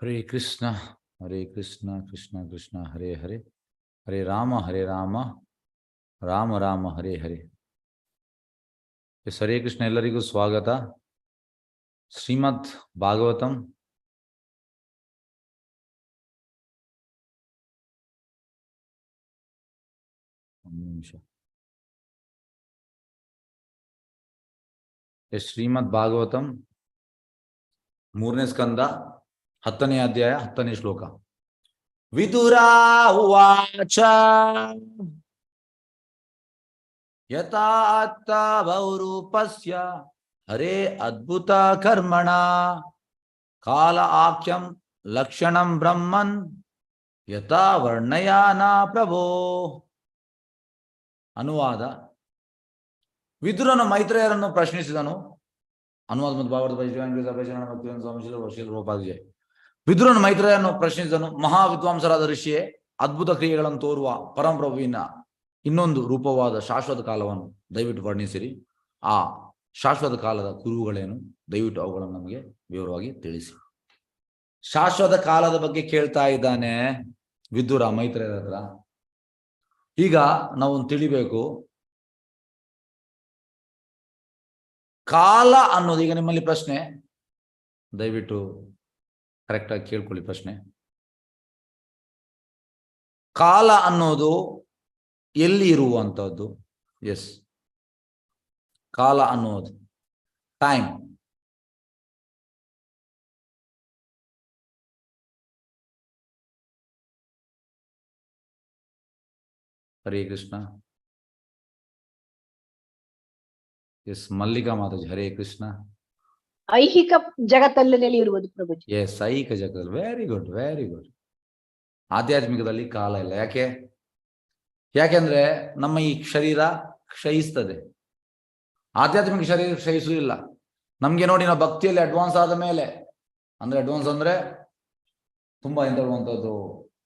हरे कृष्णा कृष्ण कृष्ण हरे हरे, हरे राम राम राम हरे हरे। हरे कृष्ण ಎಲ್ಲರಿಗೂ ಸ್ವಾಗತ। ಶ್ರೀಮದ್ ಭಾಗವತಂ ಒಂದು ನಿಮಿಷ। ಶ್ರೀಮದ್ ಭಾಗವತಂ 3ನೇ ಸ್ಕಂದ 10ನೇ ಅಧ್ಯಾಯ 10ನೇ ಶ್ಲೋಕ। ವಿದುರಾ ಉವಾಚ ಯಥಾ ಅತ್ತ ಬಹುರೂಪಸ್ಯ ಹರೇ ಅದ್ಭುತ ಕರ್ಮಣ ಕಾಲ ಆಖ್ಯಂ ಲಕ್ಷಣಂ ಬ್ರಹ್ಮನ್ ಯಥಾ ವರ್ಣಯಾನ ಪ್ರಭೋ। ಅನುವಾದ: ವಿದುರನು ಮೈತ್ರೇಯರನ್ನು ಪ್ರಶ್ನಿಸಿದನು. ಅನುವಾದ ಮತ್ತು ಭಾಗವತ ವಿದುರನು ಮೈತ್ರೇಯರನ್ನು ಪ್ರಶ್ನಿಸಿದನು. ಮಹಾ ವಿದ್ವಾಂಸರಾದ ಋಷಿಯೇ, ಅದ್ಭುತ ಕ್ರಿಯೆಗಳನ್ನು ತೋರುವ ಪರಮಪ್ರಭುವಿನ ಇನ್ನೊಂದು ರೂಪವಾದ ಶಾಶ್ವತ ಕಾಲವನ್ನು ದಯವಿಟ್ಟು ವರ್ಣಿಸಿರಿ. ಆ ಶಾಶ್ವತ ಕಾಲದ ಕುರುಹುಗಳೇನು? ದಯವಿಟ್ಟು ಅವುಗಳನ್ನು ನಮಗೆ ವಿವರವಾಗಿ ತಿಳಿಸಿ. ಶಾಶ್ವತ ಕಾಲದ ಬಗ್ಗೆ ಕೇಳ್ತಾ ಇದ್ದಾನೆ ವಿದುರ ಮೈತ್ರೇಯರ ಹತ್ರ. ಈಗ ನಾವು ತಿಳಿಬೇಕು, ಕಾಲ ಅನ್ನೋದು, ಈಗ ನಿಮ್ಮಲ್ಲಿ ಪ್ರಶ್ನೆ, ದಯವಿಟ್ಟು ಕರೆಕ್ಟಾಗಿ ಕೇಳ್ಕೊಳ್ಳಿ ಪ್ರಶ್ನೆ. ಕಾಲ ಅನ್ನೋದು ಎಲ್ಲಿ ಇರುವಂತಹದ್ದು? ಎಸ್, ಕಾಲ ಅನ್ನೋದು ಟೈಮ್. ಹರೇ ಕೃಷ್ಣ. ಎಸ್, ಮಲ್ಲಿಕಾ ಮಾತಾಜಿ ಹರೇ ಕೃಷ್ಣ. ಐಹಿಕ ಜಗತ್ತಲ್ಲಿ ಇರುವುದು ಪ್ರಭುಜಿ. ಎಸ್, ಐಹಿಕ ಜಗತ್ತಲ್ಲಿ. Very good, very good. ಆಧ್ಯಾತ್ಮಿಕದಲ್ಲಿ ಕಾಲ ಇಲ್ಲ. ಯಾಕೆಂದ್ರೆ ನಮ್ಮ ಈ ಶರೀರ ಕ್ಷಯಿಸ್ತದೆ, ಆಧ್ಯಾತ್ಮಿಕ ಶರೀರ ಕ್ಷಯಿಸುವುದಿಲ್ಲ. ನಮ್ಗೆ ನೋಡಿ, ನಾವು ಭಕ್ತಿಯಲ್ಲಿ ಅಡ್ವಾನ್ಸ್ ಆದ ಮೇಲೆ, ಅಂದ್ರೆ ಅಡ್ವಾನ್ಸ್ ಅಂದ್ರೆ ತುಂಬಾ ಇಂಥದ್ದು,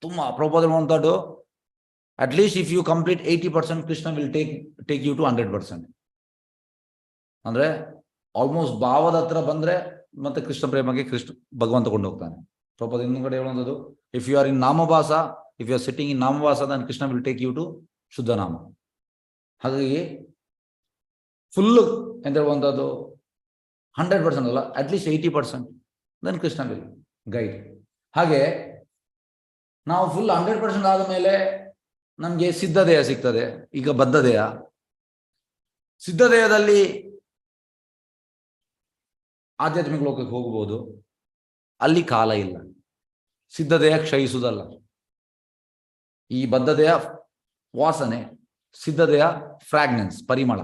ತುಂಬಾ ಪ್ರಬೋಧವಂತದ್ದು. At least if you complete 80%, Krishna will take you to 100%. ಅಂದ್ರೆ ಆಲ್ಮೋಸ್ಟ್ ಭಾವದ ಹತ್ರ ಬಂದ್ರೆ ಮತ್ತೆ ಕೃಷ್ಣ ಪ್ರೇಮಗೆ ಭಗವಂತ ಕೊಂಡು ಹೋಗ್ತಾನೆ. ಪ್ರಬೋಧ ಇನ್ನೊಂದು ಕಡೆ ಹೇಳುವಂಥದ್ದು, ಇಫ್ ಯು ಆರ್ ಇನ್ ನಾಮಭಾಸ, if you are sitting in ನಾಮಭಾಸ, then Krishna will take you to ಶುದ್ಧ ನಾಮ. ಹಾಗಾಗಿ ಫುಲ್ಲು ಎಂತ ಹೇಳುವಂಥದ್ದು 100% ಅಲ್ಲ, at least 80%, then Krishna will guide. ಹಾಗೆ ನಾವು ಫುಲ್ 100% ಆದ ಮೇಲೆ ನಮ್ಗೆ ಸಿದ್ಧದೇಹ ಸಿಗ್ತದೆ. ಈಗ ಬದ್ಧದೇಹ, ಸಿದ್ಧದೇಹದಲ್ಲಿ ಆಧ್ಯಾತ್ಮಿಕ ಲೋಕಕ್ಕೆ ಹೋಗಬಹುದು. ಅಲ್ಲಿ ಕಾಲ ಇಲ್ಲ. ಸಿದ್ಧದೇಹ ಕ್ಷಯಿಸುವುದಲ್ಲ, ಈ ಬದ್ಧದೇಹ ವಾಸನೆ, ಸಿದ್ಧದೇಹ ಫ್ರಾಗ್ನೆನ್ಸ್, ಪರಿಮಳ.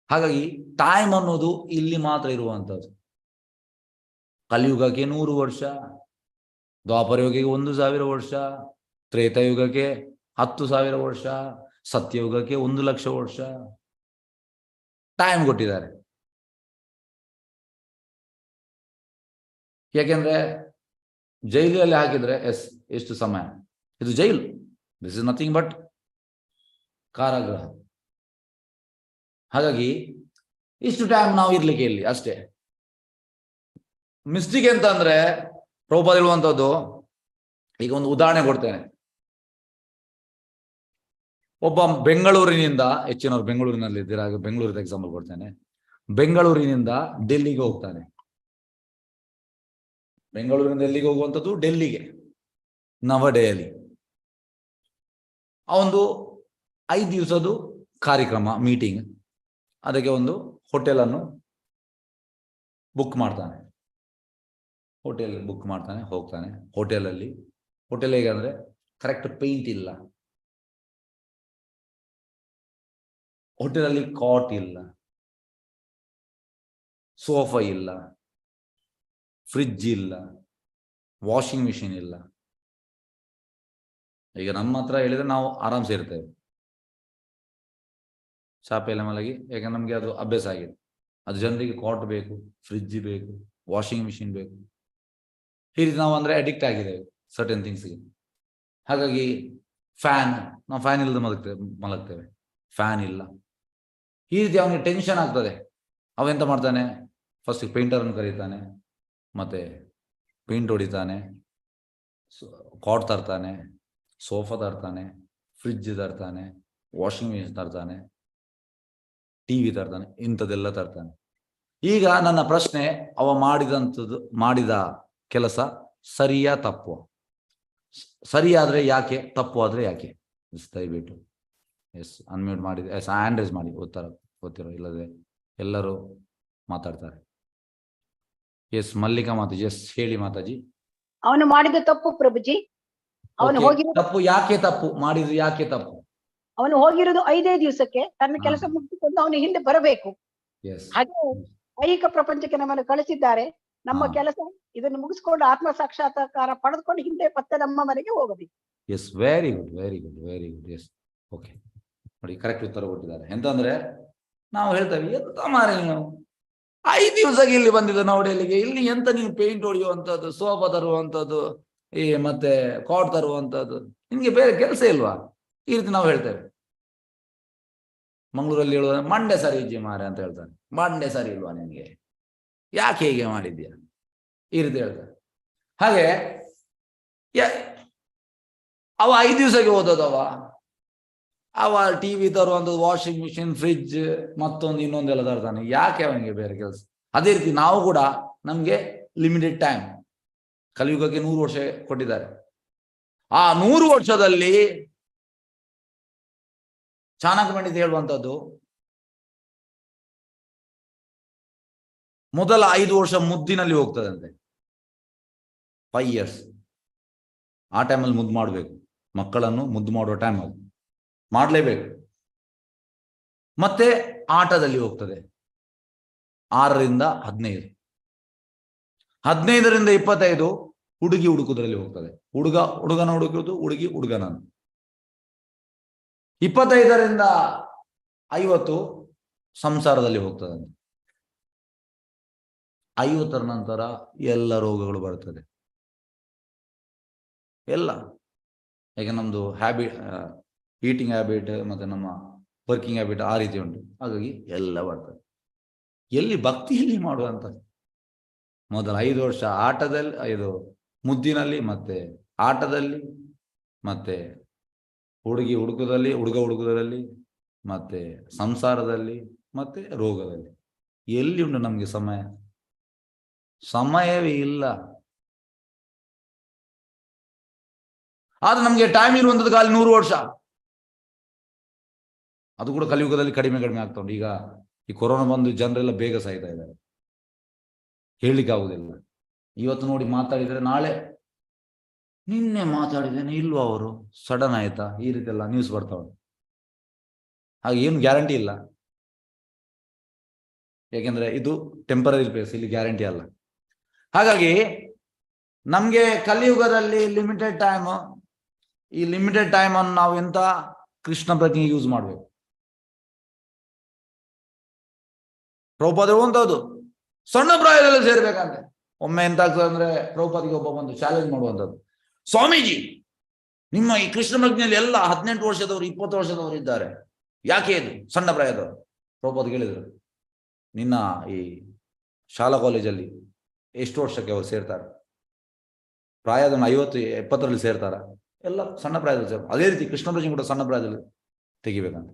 ಹಾಗಾಗಿ ಟೈಮ್ ಅನ್ನೋದು ಇಲ್ಲಿ ಮಾತ್ರ ಇರುವಂಥದ್ದು. ಕಲಿಯುಗಕ್ಕೆ 100 ವರ್ಷ, ದ್ವಾಪರ ಯುಗಕ್ಕೆ 1000 ವರ್ಷ, ತ್ರೇತಾಯುಗಕ್ಕೆ 10,000 ವರ್ಷ, ಸತ್ಯಯುಗಕ್ಕೆ 1,00,000 ವರ್ಷ ಟೈಮ್ ಕೊಟ್ಟಿದ್ದಾರೆ. ಯಾಕೆಂದ್ರೆ ಜೈಲಲ್ಲಿ ಹಾಕಿದ್ರೆ ಎಷ್ಟು ಸಮಯ? ಇದು ಜೈಲು. ದಿಸ್ ಇಸ್ ನಥಿಂಗ್ ಬಟ್ ಕಾರಾಗೃಹ. ಹಾಗಾಗಿ ಇಷ್ಟು ಟೈಮ್ ನಾವು ಇರ್ಲಿಕ್ಕೆ ಇಲ್ಲಿ ಅಷ್ಟೇ. ಮಿಸ್ಟೇಕ್ ಎಂತ ಅಂದ್ರೆ, ಪ್ರಭುಪಾದ ಹೇಳುವಂಥದ್ದು, ಈಗ ಒಂದು ಉದಾಹರಣೆ ಕೊಡ್ತೇನೆ. ಒಬ್ಬ ಬೆಂಗಳೂರಿನಿಂದ, ಹೆಚ್ಚಿನವರು ಬೆಂಗಳೂರಿನಲ್ಲಿ ಇದ್ದೀರಾ, ಬೆಂಗಳೂರಿನ ಎಕ್ಸಾಂಪಲ್ ಕೊಡ್ತೇನೆ. ಬೆಂಗಳೂರಿನಿಂದ ಡೆಲ್ಲಿಗೆ ಹೋಗ್ತಾನೆ. ಬೆಂಗಳೂರಿನಿಂದ ಎಲ್ಲಿಗೆ ಹೋಗುವಂಥದ್ದು? ಡೆಲ್ಲಿಗೆ, ನವದೆಹಲಿ. ಆ ಒಂದು 5 ದಿವಸದ್ದು ಕಾರ್ಯಕ್ರಮ, ಮೀಟಿಂಗ್. ಅದಕ್ಕೆ ಒಂದು ಹೋಟೆಲನ್ನು ಬುಕ್ ಮಾಡ್ತಾನೆ. ಹೋಟೆಲ್ ಬುಕ್ ಮಾಡ್ತಾನೆ, ಹೋಗ್ತಾನೆ. ಹೋಟೆಲ್ ಹೇಗೆ ಅಂದ್ರೆ, ಕರೆಕ್ಟ್ ಪೇಂಟ್ ಇಲ್ಲ, ಹೋಟೆಲಲ್ಲಿ ಕಾಟ್ ಇಲ್ಲ, ಸೋಫಾ ಇಲ್ಲ, ಫ್ರಿಡ್ಜ್ ಇಲ್ಲ, ವಾಷಿಂಗ್ ಮಿಷಿನ್ ಇಲ್ಲ. ಈಗ ನಮ್ಮ ಹತ್ರ ಹೇಳಿದ್ರೆ ನಾವು ಆರಾಮ್ಸೆ ಇರ್ತೇವೆ, ಚಾಪೆಲ್ಲ ಮಲಗಿ, ಯಾಕಂದ್ರೆ ನಮ್ಗೆ ಅದು ಅಭ್ಯಾಸ ಆಗಿದೆ. ಅದು ಜನರಿಗೆ ಕಾಟ್ ಬೇಕು, ಫ್ರಿಡ್ಜ್ ಬೇಕು, ವಾಷಿಂಗ್ ಮಿಷಿನ್ ಬೇಕು. ಈ ರೀತಿ ನಾವು ಅಂದ್ರೆ ಅಡಿಕ್ಟ್ ಆಗಿದ್ದೇವೆ ಸರ್ಟನ್ ಥಿಂಗ್ಸ್ಗೆ. ಹಾಗಾಗಿ ನಾವು ಫ್ಯಾನ್ ಇಲ್ಲದೆ ಮಲಗ್ತೇವೆ, ಫ್ಯಾನ್ ಇಲ್ಲ. ಈ ರೀತಿ ಅವನಿಗೆ ಟೆನ್ಷನ್ ಆಗ್ತದೆ. ಅವೆಂತ ಮಾಡ್ತಾನೆ, ಫಸ್ಟ್ ಪೇಂಟರ್ ಅನ್ನು ಕರೀತಾನೆ, ಮತ್ತೆ ಪೇಂಟ್ ಹೊಡಿತಾನೆ, ಕಾಟ್ ತರ್ತಾನೆ, ಸೋಫಾ ತರ್ತಾನೆ, ಫ್ರಿಡ್ಜ್ ತರ್ತಾನೆ, ವಾಷಿಂಗ್ ಮಿಷಿನ್ ತರ್ತಾನೆ, ಟಿವಿ ತರ್ತಾನೆ, ಇಂಥದ್ದೆಲ್ಲ ತರ್ತಾನೆ. ಈಗ ನನ್ನ ಪ್ರಶ್ನೆ, ಅವ ಮಾಡಿದ ಕೆಲಸ ಸರಿಯಾ ತಪ್ಪು? ಸರಿಯಾದ್ರೆ ಯಾಕೆ, ತಪ್ಪು ಆದ್ರೆ ಯಾಕೆ? ದಯವಿಟ್ಟು ಎಸ್ ಅನ್ಮ್ಯೂಟ್ ಮಾಡಿದೆ, ಎಸ್ ಹ್ಯಾಂಡ್ ರೈಸ್ ಮಾಡಿ, ಗೊತ್ತಿರೋ ಇಲ್ಲದೆ ಎಲ್ಲರೂ ಮಾತಾಡ್ತಾರೆ. ಎಸ್ ಮಲ್ಲಿಕಾ ಮಾತಾಜಿ, ಎಸ್ ಹೇಳಿ ಮಾತಾಜಿ. ಅವನು ಮಾಡಿದ ತಪ್ಪು ಪ್ರಭುಜಿ. ಅವನು ಹೋಗಿರೋ ತಪ್ಪು ಯಾಕೆ, ತಪ್ಪು ಮಾಡಿದ್ರು ಯಾಕೆ ತಪ್ಪು? ಅವನು ಹೋಗಿರೋದು 5 ದಿವಸಕ್ಕೆ, ತನ್ನ ಕೆಲಸ ಮುಗಿಸಿಕೊಂಡು ಅವನು ಹಿಂದೆ ಬರಬೇಕು. ಹಾಗೆ ಐಹಿಕ ಪ್ರಪಂಚಕ್ಕೆ ನಮ್ಮನ್ನು ಕಳಿಸಿದ್ದಾರೆ. ನಮ್ಮ ಕೆಲಸ ಇದನ್ನು ಮುಗಿಸ್ಕೊಂಡು ಆತ್ಮ ಸಾಕ್ಷಾತ್ಕಾರ ಪಡೆದುಕೊಂಡು ಹಿಂದೆ ಮತ್ತೆ ನಮ್ಮ ಮನೆಗೆ ಹೋಗಬೇಕು. S very good, very good, very good. Yes okay ನೋಡಿ, ಕರೆಕ್ಟ್ ಉತ್ತರ ಕೊಟ್ಟಿದ್ದಾರೆ. ಎಂತಂದ್ರೆ ನಾವು ಹೇಳ್ತೇವೆ, ಎಂತ ಮಾರೆ ನೀವು 5 ದಿವಸಕ್ಕೆ ಇಲ್ಲಿ ಬಂದಿದ್ದು ನೋಡಿ, ಅಲ್ಲಿಗೆ ಇಲ್ಲಿ ಎಂತ ನೀವು ಪೇಂಟ್ ಹೊಡೆಯುವಂಥದ್ದು, ಸೋಫಾ ತರುವಂಥದ್ದು, ಈ ಮತ್ತೆ ಕಾಟ್ ತರುವಂಥದ್ದು, ನಿಮ್ಗೆ ಬೇರೆ ಕೆಲಸ ಇಲ್ವಾ? ಈ ರೀತಿ ನಾವು ಹೇಳ್ತೇವೆ. ಮಂಗಳೂರಲ್ಲಿ ಹೇಳುವ ಮಂಡೆ ಸರಿ ಇಜ್ಜಿ ಮಾರೆ ಅಂತ ಹೇಳ್ತಾನೆ. ಮಂಡೆ ಸರಿ ಇಲ್ವಾ ನಿನ್ಗೆ, ಯಾಕೆ ಹೀಗೆ ಮಾಡಿದ್ಯಾ, ಈ ರೀತಿ ಹೇಳ್ತಾರೆ. ಹಾಗೆ ಅವ 5 ದಿವಸಕ್ಕೆ ಓದೋದವ, ಅವ ಟಿವಿ ತರುವಂಥದ್ದು, ವಾಷಿಂಗ್ ಮಿಷಿನ್, ಫ್ರಿಡ್ಜ್, ಮತ್ತೊಂದು ಇನ್ನೊಂದೆಲ್ಲ ತರ್ತಾನೆ. ಯಾಕೆ ಅವನಿಗೆ ಬೇರೆ ಕೆಲಸ? ಅದೇ ರೀತಿ ನಾವು ಕೂಡ, ನಮ್ಗೆ ಲಿಮಿಟೆಡ್ ಟೈಮ್, ಕಲಿಯುಗಕ್ಕೆ 100 ವರ್ಷ ಕೊಟ್ಟಿದ್ದಾರೆ. ಆ 100 ವರ್ಷದಲ್ಲಿ ಚಾಣಕ್ಯ ಪಂಡಿತ ಹೇಳುವಂಥದ್ದು, ಮೊದಲ 5 ವರ್ಷ ಮುದ್ದಿನಲ್ಲಿ ಹೋಗ್ತದಂತೆ. 5 years ಆ ಟೈಮಲ್ಲಿ ಮುದ್ದು ಮಾಡಬೇಕು, ಮಕ್ಕಳನ್ನು ಮುದ್ದು ಮಾಡುವ ಟೈಮ್ ಅದು ಮಾಡಲೇಬೇಕು. ಮತ್ತೆ ಆಟದಲ್ಲಿ ಹೋಗ್ತದೆ 6 ರಿಂದ 15, 15 ರಿಂದ 25 ಹುಡುಗಿ ಹುಡುಕುದ್ರಲ್ಲಿ ಹೋಗ್ತದೆ. ಹುಡುಗನ ಹುಡುಕುವುದು, ಹುಡುಗಿ ಹುಡುಗನನ್ನು. 25 ರಿಂದ 50 ಸಂಸಾರದಲ್ಲಿ ಹೋಗ್ತದೆ. 50 ನಂತರ ಎಲ್ಲ ರೋಗಗಳು ಬರ್ತದೆ, ಎಲ್ಲ. ಈಗ ನಮ್ದು ಈಟಿಂಗ್ ಹ್ಯಾಬಿಟ್ ಮತ್ತೆ ನಮ್ಮ ವರ್ಕಿಂಗ್ ಹ್ಯಾಬಿಟ್ ಆ ರೀತಿ ಉಂಟು. ಹಾಗಾಗಿ ಎಲ್ಲ ಬರ್ತದೆ. ಎಲ್ಲಿ ಭಕ್ತಿಯಲ್ಲಿ ಮಾಡುವಂಥದ್ದು? ಮೊದಲ 5 ವರ್ಷ ಆಟದಲ್ಲಿ, 5 ಮುದ್ದಿನಲ್ಲಿ, ಮತ್ತೆ ಆಟದಲ್ಲಿ, ಮತ್ತೆ ಹುಡುಗಿ ಹುಡುಕುದಲ್ಲಿ, ಹುಡುಗ ಹುಡುಕುವುದರಲ್ಲಿ, ಮತ್ತೆ ಸಂಸಾರದಲ್ಲಿ, ಮತ್ತೆ ರೋಗದಲ್ಲಿ. ಎಲ್ಲಿ ಉಂಟು ನಮ್ಗೆ ಸಮಯ? ಸಮಯವೇ ಇಲ್ಲ. ಆದ್ರೆ ನಮ್ಗೆ ಟೈಮ್ ಇರುವಂಥದ್ದು ಖಾಲಿ 100 ವರ್ಷ. ಅದು ಕೂಡ ಕಲಿಯುಗದಲ್ಲಿ ಕಡಿಮೆ ಆಗ್ತಾ ಉಂಟು. ಈಗ ಈ ಕೊರೋನಾ ಬಂದು ಜನರೆಲ್ಲ ಬೇಗ ಸಾಯ್ತಾ ಇದ್ದಾರೆ, ಹೇಳಲಿಕ್ಕೆ ಆಗುದಿಲ್ಲ. ಇವತ್ತು ನೋಡಿ ಮಾತಾಡಿದ್ರೆ ನಾಳೆ ನಿನ್ನೆ ಮಾತಾಡಿದ್ದೇನೆ ಇಲ್ವಾ ಅವರು ಸಡನ್ ಆಯ್ತಾ, ಈ ರೀತಿ ಎಲ್ಲ ನ್ಯೂಸ್ ಬರ್ತಾವ. ಹಾಗೆ ಏನು ಗ್ಯಾರಂಟಿ ಇಲ್ಲ, ಯಾಕೆಂದ್ರೆ ಇದು ಟೆಂಪರರಿ ಪ್ಲೇಸ್, ಇಲ್ಲಿ ಗ್ಯಾರಂಟಿ ಅಲ್ಲ. ಹಾಗಾಗಿ ನಮ್ಗೆ ಕಲಿಯುಗದಲ್ಲಿ ಲಿಮಿಟೆಡ್ ಟೈಮ್. ಈ ಲಿಮಿಟೆಡ್ ಟೈಮ್ ಅನ್ನು ನಾವು ಎಂತ ಕೃಷ್ಣ ಪ್ರಜ್ಞೆ ಯೂಸ್ ಮಾಡ್ಬೇಕು. ಪ್ರಭುಪಾದ ಹೇಳುವಂಥದ್ದು ಸಣ್ಣ ಪ್ರಾಯದಲ್ಲಿ ಸೇರ್ಬೇಕಂತೆ. ಒಮ್ಮೆ ಎಂತ ಆಗ್ತದೆ ಅಂದ್ರೆ, ಪ್ರಭುಪಾದಿಗೆ ಒಬ್ಬ ಬಂದು ಚಾಲೆಂಜ್ ಮಾಡುವಂಥದ್ದು, ಸ್ವಾಮೀಜಿ ನಿಮ್ಮ ಈ ಕೃಷ್ಣ ಪ್ರಜ್ಞೆಯಲ್ಲಿ ಎಲ್ಲ 18 ವರ್ಷದವರು 20 ವರ್ಷದವರು ಇದ್ದಾರೆ, ಯಾಕೆ ಇದು ಸಣ್ಣ ಪ್ರಾಯದವರು? ಪ್ರಭುಪಾದ ಹೇಳಿದ್ರು, ನಿನ್ನ ಈ ಶಾಲಾ ಕಾಲೇಜಲ್ಲಿ ಎಷ್ಟು ವರ್ಷಕ್ಕೆ ಅವರು ಸೇರ್ತಾರೆ? ಪ್ರಾಯದ 50 70ರಲ್ಲಿ ಸೇರ್ತಾರ? ಎಲ್ಲ ಸಣ್ಣ ಪ್ರಾಯದಲ್ಲಿ ಸೇರ್ತಾರೆ. ಅದೇ ರೀತಿ ಕೃಷ್ಣ ಪ್ರಜ್ಞೆ ಕೂಡ ಸಣ್ಣ ಪ್ರಾಯದಲ್ಲಿ ತೆಗಿಬೇಕಂತ.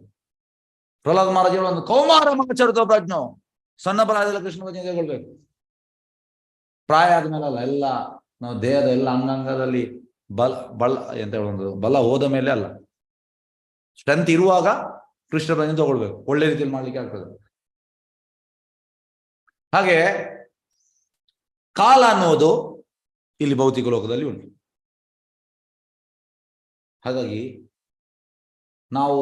ಪ್ರಹ್ಲಾದ ಮಹಾರಾಜ ಒಂದು ಕೌಮಾರ ಮಾಚರಿತ ಪ್ರಜ್ಞೆ, ಸಣ್ಣ ಪ್ರಾಯದಲ್ಲಿ ಕೃಷ್ಣ ಪ್ರಜ್ಞೆ ತಗೊಳ್ಬೇಕು. ಪ್ರಾಯ ಆದ್ಮೇಲೆ ಅಲ್ಲ, ಎಲ್ಲ ನಾವು ದೇಹದ ಎಲ್ಲ ಅಂಗಾಂಗದಲ್ಲಿ ಎಂತ ಒಂದು ಬಲ ಹೋದ ಮೇಲೆ ಅಲ್ಲ, ಸ್ಟ್ರೆಂತ್ ಇರುವಾಗ ಕೃಷ್ಣ ಪ್ರಜ್ಞೆ ತಗೊಳ್ಬೇಕು, ಒಳ್ಳೆ ರೀತಿಯಲ್ಲಿ ಮಾಡ್ಲಿಕ್ಕೆ ಆಗ್ತದೆ. ಹಾಗೆ ಕಾಲ ಅನ್ನೋದು ಇಲ್ಲಿ ಭೌತಿಕ ಲೋಕದಲ್ಲಿ ಉಂಟು. ಹಾಗಾಗಿ ನಾವು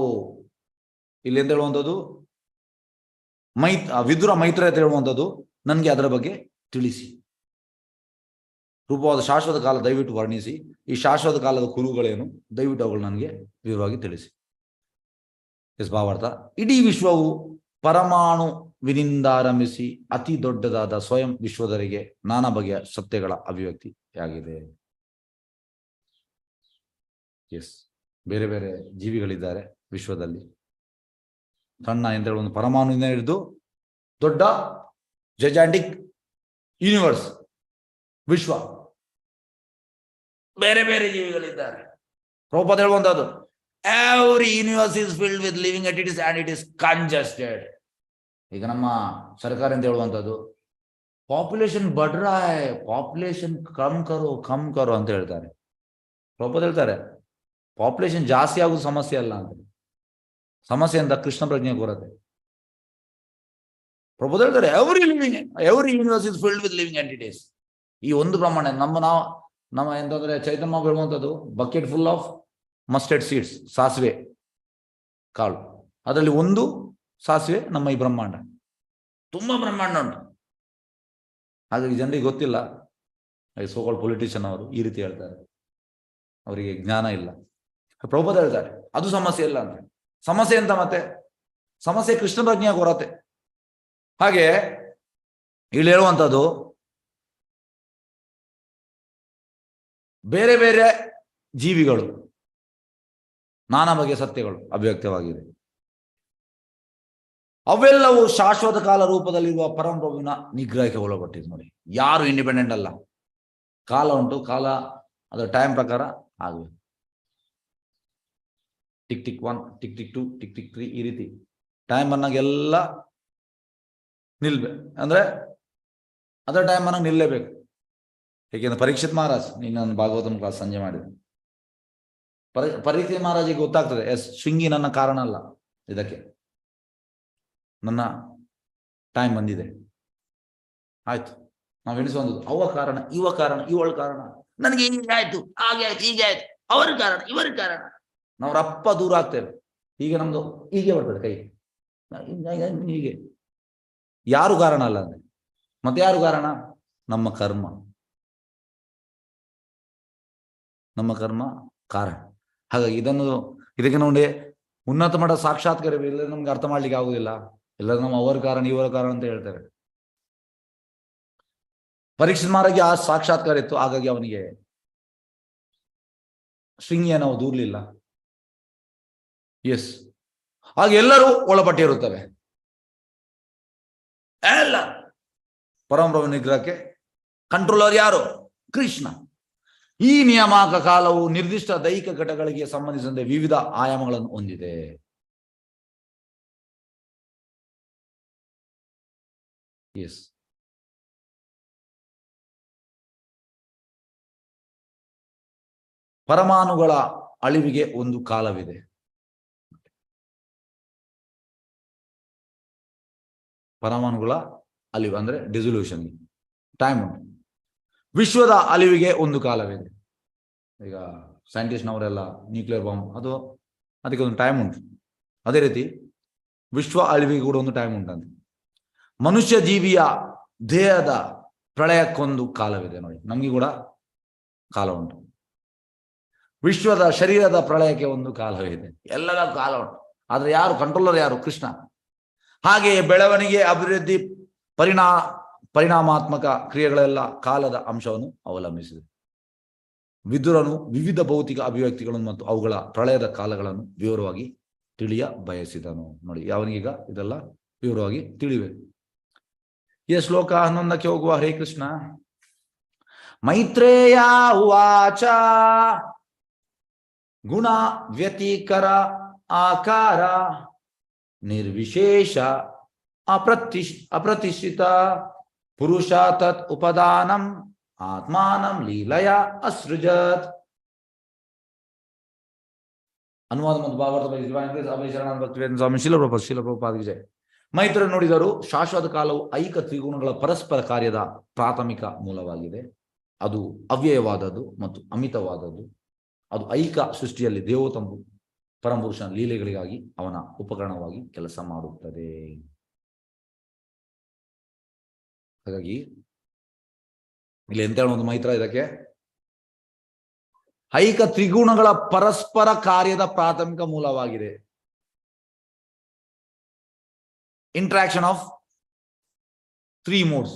ಇಲ್ಲಿ ಎಂತ ಹೇಳುವಂಥದ್ದು, ವಿದುರ ಮೈತ್ರಿ ಅಂತ ಹೇಳುವಂಥದ್ದು, ನನಗೆ ಅದರ ಬಗ್ಗೆ ತಿಳಿಸಿ. ರೂಪವಾದ ಶಾಶ್ವತ ಕಾಲ ದಯವಿಟ್ಟು ವರ್ಣಿಸಿ, ಈ ಶಾಶ್ವತ ಕಾಲದ ಕುರುಗಳೇನು ದಯವಿಟ್ಟು ಅವುಗಳು ನನಗೆ ವಿವರವಾಗಿ ತಿಳಿಸಿ. ಎಸ್ ಭಾವಾರ್ಥ, ಇಡೀ ವಿಶ್ವವು ಪರಮಾಣುವಿನಿಂದಾರಂಭಿಸಿ ಅತಿ ದೊಡ್ಡದಾದ ಸ್ವಯಂ ವಿಶ್ವದವರೆಗೆ ನಾನಾ ಬಗೆಯ ಸತ್ಯಗಳ ಅಭಿವ್ಯಕ್ತಿಯಾಗಿದೆ. ಎಸ್, ಬೇರೆ ಬೇರೆ ಜೀವಿಗಳಿದ್ದಾರೆ ವಿಶ್ವದಲ್ಲಿ. ಸಣ್ಣ ಎಂತ ಹೇಳುವ ಒಂದು ಪರಮಾಣುವಿನ ಹಿಡಿದು ದೊಡ್ಡ ಜೈಜಾಂಟಿಕ್ ಯೂನಿವರ್ಸ್ ವಿಶ್ವ, ಬೇರೆ ಬೇರೆ ಜೀವಿಗಳಿದ್ದಾರೆ. ಪ್ರಭುಪಾದ ಹೇಳುವಂತದ್ದು, every universe is filled with living entities and it is congested. ಈಗ ನಮ್ಮ ಸರ್ಕಾರ ಅಂತ ಹೇಳುವಂಥದ್ದು, ಪಾಪ್ಯುಲೇಷನ್ ಬಡ್ರಾಯ್, ಪಾಪ್ಯುಲೇಷನ್ ಕಮ್ ಕರೋ ಅಂತ ಹೇಳ್ತಾರೆ. ಪ್ರಭುಪಾದ ಹೇಳ್ತಾರೆ, ಪಾಪ್ಯುಲೇಷನ್ ಜಾಸ್ತಿ ಆಗುದು ಸಮಸ್ಯೆ ಅಲ್ಲ ಅಂತ. ಸಮಸ್ಯೆ ಅಂತ ಕೃಷ್ಣ ಪ್ರಜ್ಞೆ ಕೊರತೆ. ಪ್ರಭುಪಾದ ಹೇಳ್ತಾರೆ, every universe is filled with living entities. ಈ ಒಂದು ಪ್ರಮಾಣ ನಮ್ಮ ಎಂತಂದ್ರೆ ಚೈತನ್ಯ ಹೇಳುವಂಥದ್ದು, bucket full of mustard seeds, ಸಾಸಿವೆ ಕಾಳು, ಅದರಲ್ಲಿ ಒಂದು ಸಾಸಿವೆ ನಮ್ಮ ಈ ಬ್ರಹ್ಮಾಂಡ. ತುಂಬಾ ಬ್ರಹ್ಮಾಂಡ ಉಂಟು. ಹಾಗಾಗಿ ಜನರಿಗೆ ಗೊತ್ತಿಲ್ಲ. ಸೋಕಾಲ್ಡ್ ಪೊಲಿಟಿಷಿಯನ್ ಅವರು ಈ ರೀತಿ ಹೇಳ್ತಾರೆ, ಅವರಿಗೆ ಜ್ಞಾನ ಇಲ್ಲ. ಪ್ರಭುಪಾದ ಹೇಳ್ತಾರೆ ಅದು ಸಮಸ್ಯೆ ಇಲ್ಲ ಅಂತ. ಸಮಸ್ಯೆ ಅಂತ ಮತ್ತೆ ಸಮಸ್ಯೆ ಕೃಷ್ಣ ಪ್ರಜ್ಞೆಯ ಕೊರತೆ. ಹಾಗೆ ಇಲ್ಲಿ ಹೇಳುವಂಥದ್ದು, ಬೇರೆ ಬೇರೆ ಜೀವಿಗಳು, ನಾನಾ ಬಗೆಯ ಸತ್ಯಗಳು ಅಭಿವ್ಯಕ್ತವಾಗಿದೆ. ಅವೆಲ್ಲವೂ ಶಾಶ್ವತ ಕಾಲ ರೂಪದಲ್ಲಿರುವ ಪರಮಪ್ರಭುವಿನ ನಿಗ್ರಹಕ್ಕೆ ಒಳಪಟ್ಟಿದೆ. ನೋಡಿ, ಯಾರು ಇಂಡಿಪೆಂಡೆಂಟ್ ಅಲ್ಲ. ಕಾಲ ಉಂಟು, ಕಾಲ ಅದರ ಟೈಮ್ ಪ್ರಕಾರ ಆಗಬೇಕು. Tick tick 1, tick tick 2, tick tick 3, ಈ ರೀತಿ ಟೈಮ್ ಅನ್ನೋಗೆಲ್ಲ ನಿಲ್ಬೇಕು. ಅಂದ್ರೆ ಅದರ ಟೈಮ್ ಅನ್ನೋದು ನಿಲ್ಲೇಬೇಕು. ಏಕೆಂದ್ರೆ ಪರೀಕ್ಷಿತ್ ಮಹಾರಾಜ್, ನೀನು ಭಾಗವತನ ಕ್ಲಾಸ್ ಸಂಜೆ ಮಾಡಿದೆ, ಪರೀಕ್ಷಿತ್ ಮಹಾರಾಜಿಗೆ ಗೊತ್ತಾಗ್ತದೆ, ಎಸ್ ಶೃಂಗಿ ನನ್ನ ಕಾರಣ ಅಲ್ಲ, ಇದಕ್ಕೆ ನನ್ನ ಟೈಮ್ ಬಂದಿದೆ. ಆಯ್ತು, ನಾವು ಎಣಿಸುವಂಥದ್ದು ಅವ ಕಾರಣ, ಇವ ಕಾರಣ, ಇವಳ ಕಾರಣ, ನನಗೆ ಹೀಗಾಯ್ತು, ಹಾಗೆ ಆಯ್ತು, ಹೀಗೆ ಆಯ್ತು, ಅವರ ಕಾರಣ, ಇವರ ಕಾರಣ. ನಾವು ರಪ್ಪ ದೂರ ಆಗ್ತೇವೆ. ಈಗ ನಮ್ದು ಹೀಗೆ ಬರ್ತದೆ ಕೈ, ಹೀಗೆ. ಯಾರು ಕಾರಣ ಅಲ್ಲ ಅಂದ್ರೆ ಮತ್ತೆ ಯಾರು ಕಾರಣ? ನಮ್ಮ ಕರ್ಮ. ನಮ್ಮ ಕರ್ಮ ಕಾರಣ. ಹಾಗಾಗಿ ಇದಕ್ಕೆ ನೋಡಿ ಉನ್ನತ ಮಟ್ಟ ಸಾಕ್ಷಾತ್ಕಾರ ಇಲ್ಲ, ನಮ್ಗೆ ಅರ್ಥ ಮಾಡ್ಲಿಕ್ಕೆ ಆಗುದಿಲ್ಲ. ಎಲ್ಲ ನಾವು ಅವರ ಕಾರಣ, ಇವರ ಕಾರಣ ಅಂತ ಹೇಳ್ತೇವೆ. ಪರೀಕ್ಷಿತ್ ಮಹಾರಾಜ್ ಆ ಸಾಕ್ಷಾತ್ಕಾರ ಇತ್ತು, ಹಾಗಾಗಿ ಅವನಿಗೆ ಶೃಂಗಿಯ ನಾವು ದೂರ್ಲಿಲ್ಲ. ಎಸ್, ಹಾಗೆ ಎಲ್ಲರೂ ಒಳಪಟ್ಟಿರುತ್ತವೆ. ಎಲ್ಲ ಪರಮಪ್ರಭು ನಿಗ್ರಹಕ್ಕೆ ಕಂಟ್ರೋಲರ್ ಯಾರು? ಕೃಷ್ಣ. ಈ ನಿಯಾಮಕ ಕಾಲವು ನಿರ್ದಿಷ್ಟ ದೈಹಿಕ ಘಟಗಳಿಗೆ ಸಂಬಂಧಿಸಿದಂತೆ ವಿವಿಧ ಆಯಾಮಗಳನ್ನು ಹೊಂದಿದೆ. ಎಸ್, ಪರಮಾಣುಗಳ ಅಳಿವಿಗೆ ಒಂದು ಕಾಲವಿದೆ. ಪರಮಾಣುಗಳ ಅಳಿವು ಅಂದ್ರೆ ಡಿಸೊಲ್ಯೂಷನ್ ಟೈಮ್ ಉಂಟು. ವಿಶ್ವದ ಅಳಿವಿಗೆ ಒಂದು ಕಾಲವಿದೆ. ಈಗ ಸೈಂಟಿಸ್ಟ್ನವರೆಲ್ಲ ನ್ಯೂಕ್ಲಿಯರ್ ಬಾಂಬ್, ಅದಕ್ಕೆ ಒಂದು ಟೈಮ್ ಉಂಟು. ಅದೇ ರೀತಿ ವಿಶ್ವ ಅಳಿವಿಗೆ ಕೂಡ ಒಂದು ಟೈಮ್ ಉಂಟಂತೆ. ಮನುಷ್ಯ ಜೀವಿಯ ದೇಹದ ಪ್ರಳಯಕ್ಕೊಂದು ಕಾಲವಿದೆ. ನೋಡಿ, ನಮಗೆ ಕೂಡ ಕಾಲ ಉಂಟು. ವಿಶ್ವದ ಶರೀರದ ಪ್ರಳಯಕ್ಕೆ ಒಂದು ಕಾಲವಿದೆ. ಎಲ್ಲರ ಕಾಲ ಉಂಟು. ಆದ್ರೆ ಯಾರು ಕಂಟ್ರೋಲರ್? ಯಾರು? ಕೃಷ್ಣ. ಹಾಗೆಯೇ ಬೆಳವಣಿಗೆ, ಅಭಿವೃದ್ಧಿ, ಪರಿಣಾಮಾತ್ಮಕ ಕ್ರಿಯೆಗಳೆಲ್ಲ ಕಾಲದ ಅಂಶವನ್ನು ಅವಲಂಬಿಸಿದೆ. ವಿದುರನು ವಿವಿಧ ಭೌತಿಕ ಅಭಿವ್ಯಕ್ತಿಗಳನ್ನು ಮತ್ತು ಅವುಗಳ ಪ್ರಳಯದ ಕಾಲಗಳನ್ನು ವಿವರವಾಗಿ ತಿಳಿಯ ಬಯಸಿದನು. ನೋಡಿ, ಅವನಿಗೀಗ ಇದೆಲ್ಲ ವಿವರವಾಗಿ ತಿಳಿಬೇಕು. ಈ ಶ್ಲೋಕ 11ಕ್ಕೆ ಹೋಗುವ. ಹರೇ ಕೃಷ್ಣ. ಮೈತ್ರೇಯ ಉವಾಚ ಗುಣ ವ್ಯತಿಕರ ಆಕಾರ ನಿರ್ವಿಶೇಷ ಅಪ್ರತಿಷ್ಠಿತ ಪುರುಷ ತತ್ ಉಪದಾನಂ ಆತ್ಮಾನಂ ಲೀಲಯ ಅಸೃಜತ್. ಅನುವಾದ ಮತ್ತು ಭಾವಾರ್ಥ ಸ್ವಾಮಿ ಶಿಲಪ್ರಭುಪಾದ ಜಯ. ಮೈತ್ರ ನೋಡಿದರು, ಶಾಶ್ವತ ಕಾಲವು ಐಕ ತ್ರಿಗುಣಗಳ ಪರಸ್ಪರ ಕಾರ್ಯದ ಪ್ರಾಥಮಿಕ ಮೂಲವಾಗಿದೆ. ಅದು ಅವ್ಯಯವಾದದ್ದು ಮತ್ತು ಅಮಿತವಾದದ್ದು. ಅದು ಐಕ ಸೃಷ್ಟಿಯಲ್ಲಿ ದೇವೋತ್ತಮ ಪರಮಪುರುಷನ ಲೀಲೆಗಳಿಗಾಗಿ ಅವನ ಉಪಕರಣವಾಗಿ ಕೆಲಸ ಮಾಡುತ್ತದೆ. ಹಾಗಾಗಿ ಇಲ್ಲಿ ಎಂತ ಹೇಳೋದು ಮೈತ್ರ, ಇದಕ್ಕೆ ಐಕ ತ್ರಿಗುಣಗಳ ಪರಸ್ಪರ ಕಾರ್ಯದ ಪ್ರಾಥಮಿಕ ಮೂಲವಾಗಿದೆ. ಇಂಟ್ರಾಕ್ಷನ್ ಆಫ್ 3 modes: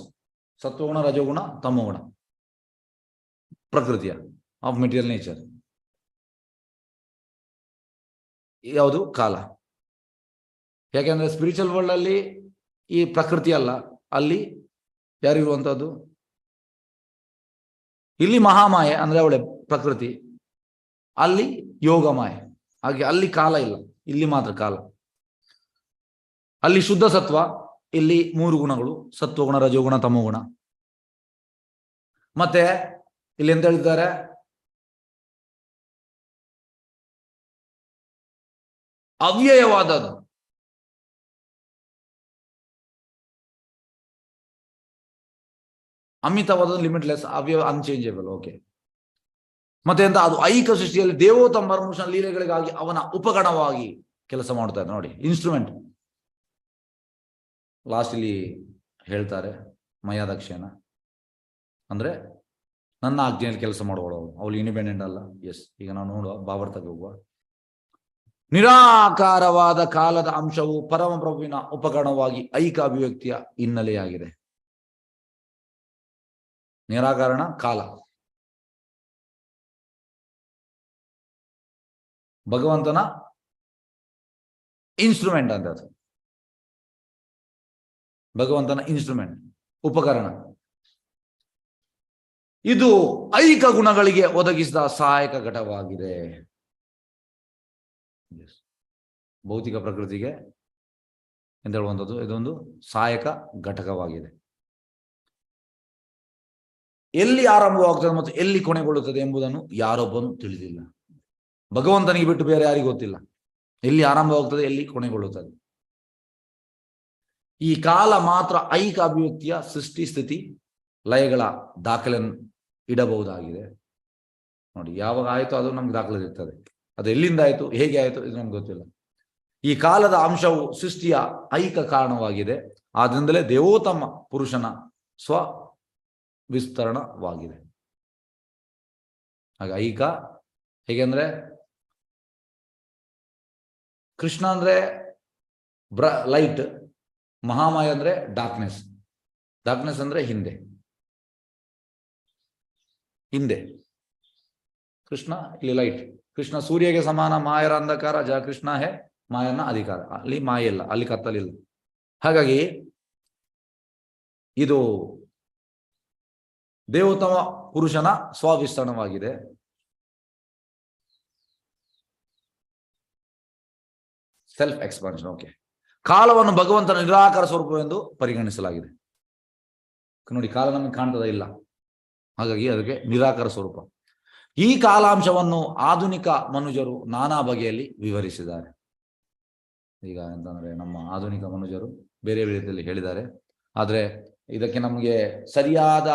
ಸತ್ವಗುಣ, ರಜೋಗುಣ, ತಮೋಗುಣ, ಪ್ರಕೃತಿಯ ಆಫ್ ಮೆಟೀರಿಯಲ್ ನೇಚರ್. ಯಾವುದು? ಕಾಲ. ಯಾಕೆಂದ್ರೆ ಸ್ಪಿರಿಚುವಲ್ ವರ್ಲ್ಡ್ ಅಲ್ಲಿ ಈ ಪ್ರಕೃತಿ ಅಲ್ಲ, ಅಲ್ಲಿ ಯಾರಿರುವಂತಹದ್ದು? ಇಲ್ಲಿ ಮಹಾಮಾಯೆ ಅಂದ್ರೆ ಅವಳೆ ಪ್ರಕೃತಿ, ಅಲ್ಲಿ ಯೋಗಮಾಯೆ. ಹಾಗೆ ಅಲ್ಲಿ ಕಾಲ ಇಲ್ಲ, ಇಲ್ಲಿ ಮಾತ್ರ ಕಾಲ. ಅಲ್ಲಿ ಶುದ್ಧ ಸತ್ವ, ಇಲ್ಲಿ 3 ಗುಣಗಳು, ಸತ್ವಗುಣ, ರಜೋಗುಣ, ತಮೋಗುಣ. ಮತ್ತೆ ಇಲ್ಲಿ ಎಂತ ಹೇಳಿದ್ದಾರೆ, ಅವ್ಯಯವಾದದ್ದು, ಅಮಿತವಾದ, ಲಿಮಿಟ್ಲೆಸ್, ಅವ್ಯಯ, ಅನ್ಚೇಂಜಬಲ್. ಓಕೆ. ಮತ್ತೆ ಎಂತ, ಅದು ಐಕ ಸೃಷ್ಟಿಯಲ್ಲಿ ದೇವೋತ್ತಮ ಪರಮಪುರುಷನ ಲೀಲೆಗಳಿಗಾಗಿ ಅವನ ಉಪಗಣವಾಗಿ ಕೆಲಸ ಮಾಡ್ತಾ ಇದೆ ನೋಡಿ, ಇನ್ಸ್ಟ್ರೂಮೆಂಟ್. ಲಾಸ್ಟ್ ಇಲ್ಲಿ ಹೇಳ್ತಾರೆ, ಮಯಾದಕ್ಷೇನ ಅಂದ್ರೆ ನನ್ನ ಆಜ್ಞೆಯಲ್ಲಿ ಕೆಲಸ ಮಾಡುವಳು, ಅವಳು ಇಂಡಿಪೆಂಡೆಂಟ್ ಅಲ್ಲ. ಎಸ್, ಈಗ ನಾವು ನೋಡುವ ಭಾವಾರ್ಥಕ್ಕೆ ಹೋಗುವ. ನಿರಾಕಾರವಾದ ಕಾಲದ ಅಂಶವು ಪರಮಪ್ರಭುವಿನ ಉಪಗಣವಾಗಿ ಐಕ ಅಭಿವ್ಯಕ್ತಿಯ ಹಿನ್ನೆಲೆಯಾಗಿದೆ. ನಿರಾಕಾರಣ ಕಾಲ, ಭಗವಂತನ ಇನ್ಸ್ಟ್ರೂಮೆಂಟ್ ಅಂತ, ಅದು ಭಗವಂತನ ಇನ್ಸ್ಟ್ರೂಮೆಂಟ್, ಉಪಕರಣ. ಇದು ಐಕ ಗುಣಗಳಿಗೆ ಒದಗಿಸಿದ ಸಹಾಯಕ ಘಟಕವಾಗಿದೆ. ಭೌತಿಕ ಪ್ರಕೃತಿಗೆ ಎಂತ ಹೇಳುವಂಥದ್ದು, ಇದೊಂದು ಸಹಾಯಕ ಘಟಕವಾಗಿದೆ. ಎಲ್ಲಿ ಆರಂಭವಾಗ್ತದೆ ಮತ್ತು ಎಲ್ಲಿ ಕೊನೆಗೊಳ್ಳುತ್ತದೆ ಎಂಬುದನ್ನು ಯಾರೊಬ್ಬನು ತಿಳಿದಿಲ್ಲ. ಭಗವಂತನಿಗೆ ಬಿಟ್ಟು ಬೇರೆ ಯಾರಿಗೂ ಗೊತ್ತಿಲ್ಲ ಎಲ್ಲಿ ಆರಂಭವಾಗ್ತದೆ, ಎಲ್ಲಿ ಕೊನೆಗೊಳ್ಳುತ್ತದೆ. ಈ ಕಾಲ ಮಾತ್ರ ಐಕ ಅಭಿವ್ಯಕ್ತಿಯ ಸೃಷ್ಟಿ, ಸ್ಥಿತಿ, ಲಯಗಳ ದಾಖಲೆಯನ್ನು ಇಡಬಹುದಾಗಿದೆ. ನೋಡಿ, ಯಾವಾಗ ಆಯಿತು ಅದು ನಮ್ಗೆ ದಾಖಲೆ ಇರ್ತದೆ. ಅದು ಎಲ್ಲಿಂದ ಆಯಿತು, ಹೇಗೆ ಆಯಿತು, ಇದು ನಮ್ಗೆ ಗೊತ್ತಿಲ್ಲ. ಈ ಕಾಲದ ಅಂಶವು ಸೃಷ್ಟಿಯ ಐಕ ಕಾರಣವಾಗಿದೆ. ಆದ್ರಿಂದಲೇ ದೇವೋತ್ತಮ ಪುರುಷನ ಸ್ವ ವಿಸ್ತರಣವಾಗಿದೆ. ಹಾಗೆ ಐಕ ಹೇಗೆಂದ್ರೆ, ಕೃಷ್ಣ ಅಂದ್ರೆ ಲೈಟ್, ಮಹಾಮಾಯ ಅಂದ್ರೆ ಡಾರ್ಕ್ನೆಸ್. ಡಾರ್ಕ್ನೆಸ್ ಅಂದ್ರೆ ಹಿಂದೆ, ಕೃಷ್ಣ ಇಲ್ಲಿ ಲೈಟ್. ಕೃಷ್ಣ ಸೂರ್ಯಗೆ ಸಮಾನ, ಮಾಯರ ಅಂಧಕಾರ, ಜ ಕೃಷ್ಣ ಹೇ ಮಾಯನ ಅಧಿಕಾರ. ಅಲ್ಲಿ ಮಾಯ ಇಲ್ಲ, ಅಲ್ಲಿ ಕತ್ತಲಿಲ್ಲ. ಹಾಗಾಗಿ ಇದು ದೇವೋತ್ತಮ ಪುರುಷನ ಸ್ವವಿಸ್ತರಣವಾಗಿದೆ. Self expansion. ಓಕೆ. ಕಾಲವನ್ನು ಭಗವಂತನ ನಿರಾಕಾರ ಸ್ವರೂಪವೆಂದು ಪರಿಗಣಿಸಲಾಗಿದೆ. ನೋಡಿ, ಕಾಲ ನಮಗೆ ಕಾಣ್ತದ ಇಲ್ಲ, ಹಾಗಾಗಿ ಅದಕ್ಕೆ ನಿರಾಕಾರ ಸ್ವರೂಪ. ಈ ಕಾಲಾಂಶವನ್ನು ಆಧುನಿಕ ಮನುಜರು ನಾನಾ ಬಗೆಯಲ್ಲಿ ವಿವರಿಸಿದ್ದಾರೆ. ಈಗ ಎಂತಂದ್ರೆ, ನಮ್ಮ ಆಧುನಿಕ ಮನುಜರು ಬೇರೆ ಬೇರೆ ರೀತಿಯಲ್ಲಿ ಹೇಳಿದ್ದಾರೆ. ಆದರೆ ಇದಕ್ಕೆ ನಮಗೆ ಸರಿಯಾದ